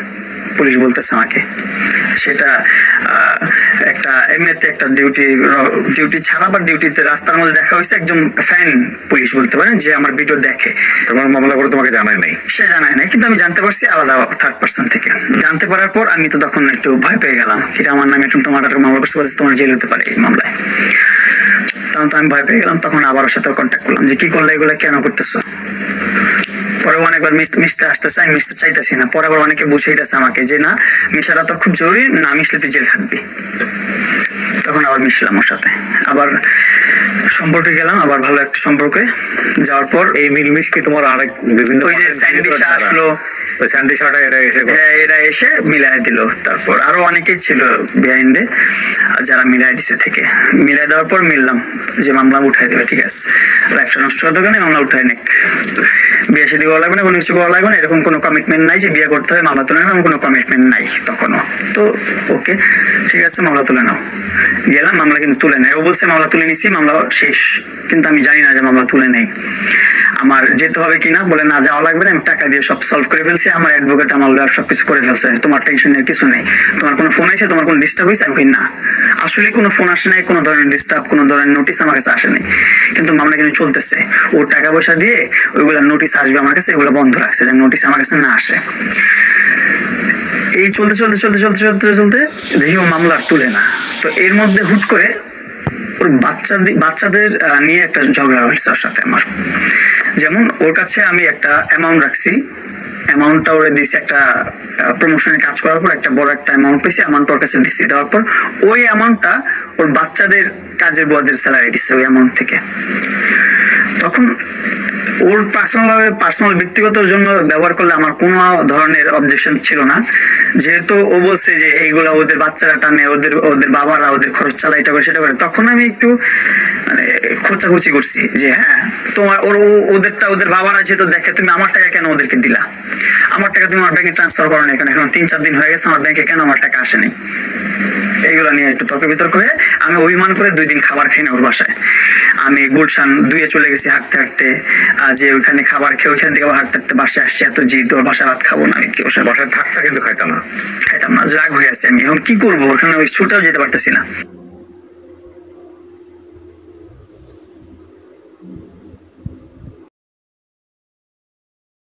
পুলিশ বলতেছে আমাকে। সেটা একটা এমনিতে একটা ডিউটি ছাড়া বা ডিউটিতে রাস্তার মধ্যে দেখা হয়েছে একজন ফ্যান পুলিশ বলতে পারেন, যে আমার ভিডিও দেখে। তোমার মামলা করে তোমাকে জানায় নাই? সে জানায় নাই, কিন্তু আমি জানতে পারছি আলাদা থার্ড পার্সন থেকে। জানতে পারার পর আমি তো তখন একটু ভয় পেয়ে গেলাম, এটা আমার নামে টুমটুম মার্ডার মামলা করছে, বলছে তোমার জেল হতে পারে এই মামলায়। তখন তো আমি ভয় পেয়ে গেলাম, তখন আবার ওর সাথে কন্ট্যাক্ট করলাম যে কি করলে, এগুলো কেন করতেছো। পরে অনেকবার মিশতে আসতেছে, আমি মিশতে চাইতেছি না। পরে আবার অনেকে বুঝাইতেছে আমাকে যে না মিশাটা তোর খুব জরুরি, না মিশলে তুই জেল খাটবি। তখন আবার মিশলাম ওর সাথে, আবার সম্পর্কে গেলাম, আবার ভালো একটা সম্পর্কে যাওয়ার পর এই মিলমিশ কি তোমার আরেক বিভিন্ন ওই যে স্যান্ডিশা আসলো, ওই স্যান্ডিশাটা এরা এসে মিলাই দিল। তারপর আরো অনেকেই ছিল বিহাইন্ডে যারা মিলাই দিছে, থেকে মিলাই দেওয়ার পর মিললাম যে মামলা উঠাই দেবে, ঠিক আছে লাইফটা নষ্ট হওয়ার দরকার নেই, মামলা উঠাই নেক, বিয়ে শাদী করা লাগবে না, কোনো কিছু করা লাগবে না, এরকম কোনো কমিটমেন্ট নাই যে বিয়ে করতে হবে মামলা তুলে নেবে, কোনো কমিটমেন্ট নাই তখনও। তো ওকে ঠিক আছে মামলা তুলে নাও। গেলাম, মামলা কিন্তু তুলে নেয়, ও বলছে মামলা তুলে নিছি, মামলা শেষ, কিন্তু আমি জানি না যে মামলা তুলে নেই। আমার যেতে হবে কিনা, বলে না যাওয়া লাগবে না, আমি টাকা দিয়ে সব সলভ করে ফেলছি, আমার অ্যাডভোকেট আমার লয়ার সবকিছু করে ফেলছে, তোমার টেনশনের কিছু নেই। তোমার কোনো ফোন আছে, তোমার কোনো ডিস্টার্ব হয়েছে? আমি না, আসলে কোনো ফোন আসে নাই, কোনো ধরনের ডিস্টার্ব, কোনো ধরনের নোটিশ আমার কাছে আসে নাই, কিন্তু মামলা কিন্তু চলতেছে। ওর টাকা পয়সা দিয়ে ওইগুলা নোটিশ আসবে আমার কাছে, এগুলো বন্ধ রাখছে যেন নোটিশ আমার কাছে না আসে। এই চলতে চলতে চলতে চলতে চলতে চলতে দেখি ও মামলা তুলে না। তো এর মধ্যে হুট করে ওর বাচ্চাদের নিয়ে একটা ঝগড়া হয়েছে ওর সাথে আমার। যেমন ওর কাছে আমি একটা অ্যামাউন্ট রাখছি, অ্যামাউন্টটা ওরে দিয়েছি, একটা প্রমোশনে কাজ করার পর একটা বড় একটা অ্যামাউন্ট পেয়েছি, অ্যামাউন্ট ওর কাছে দিচ্ছি। দেওয়ার পর ওই অ্যামাউন্টটা ওর বাচ্চাদের কাজের বুয়াদের স্যালারি দিচ্ছে ওই অ্যামাউন্ট থেকে। তখন ওর পার্সোনাল ব্যক্তিগত জন্য ব্যবহার করলে আমার কোনো ধরনের অবজেকশন ছিল না, যেহেতু ও বলছে যে এইগুলা ওদের বাচ্চারা টানে, ওদের বাবারা ওদের খরচ চালা, এটা করে সেটা করে। তখন আমি একটু মানে খোঁচাখুচি করছি যে হ্যাঁ তোমার ওদেরটা ওদের বাবারা যেহেতু দেখে, তুমি আমার টাকা কেন ওদেরকে দিলা, আমার টাকা তুমি আমার ব্যাংকে ট্রান্সফার করো না, এখন 3-4 দিন হয়ে গেছে আমার ব্যাংকে কেন আমার টাকা আসেনি। এইগুলো নিয়ে একটু তর্ক বিতর্ক হয়ে আমি অভিমান করে 2 দিন খাবার খাই না ওর বাসায়। আমি গুলশান 2-এ চলে গেছি হাঁটতে হাঁটতে, যে ওইখানে খাবার খেয়ে ওইখান থেকে হাঁটতে হাঁটতে বাসায় আসছি, এত জিদ ওর বাসায় ভাত খাবো না। আমি কি ওর সাথে বাসায় থাকতা কিন্তু খাইতাম না, রাগ হয়ে আসছে। আমি এখন কি করবো, ওখানে ওই ছুটেও যেতে পারতেছি না।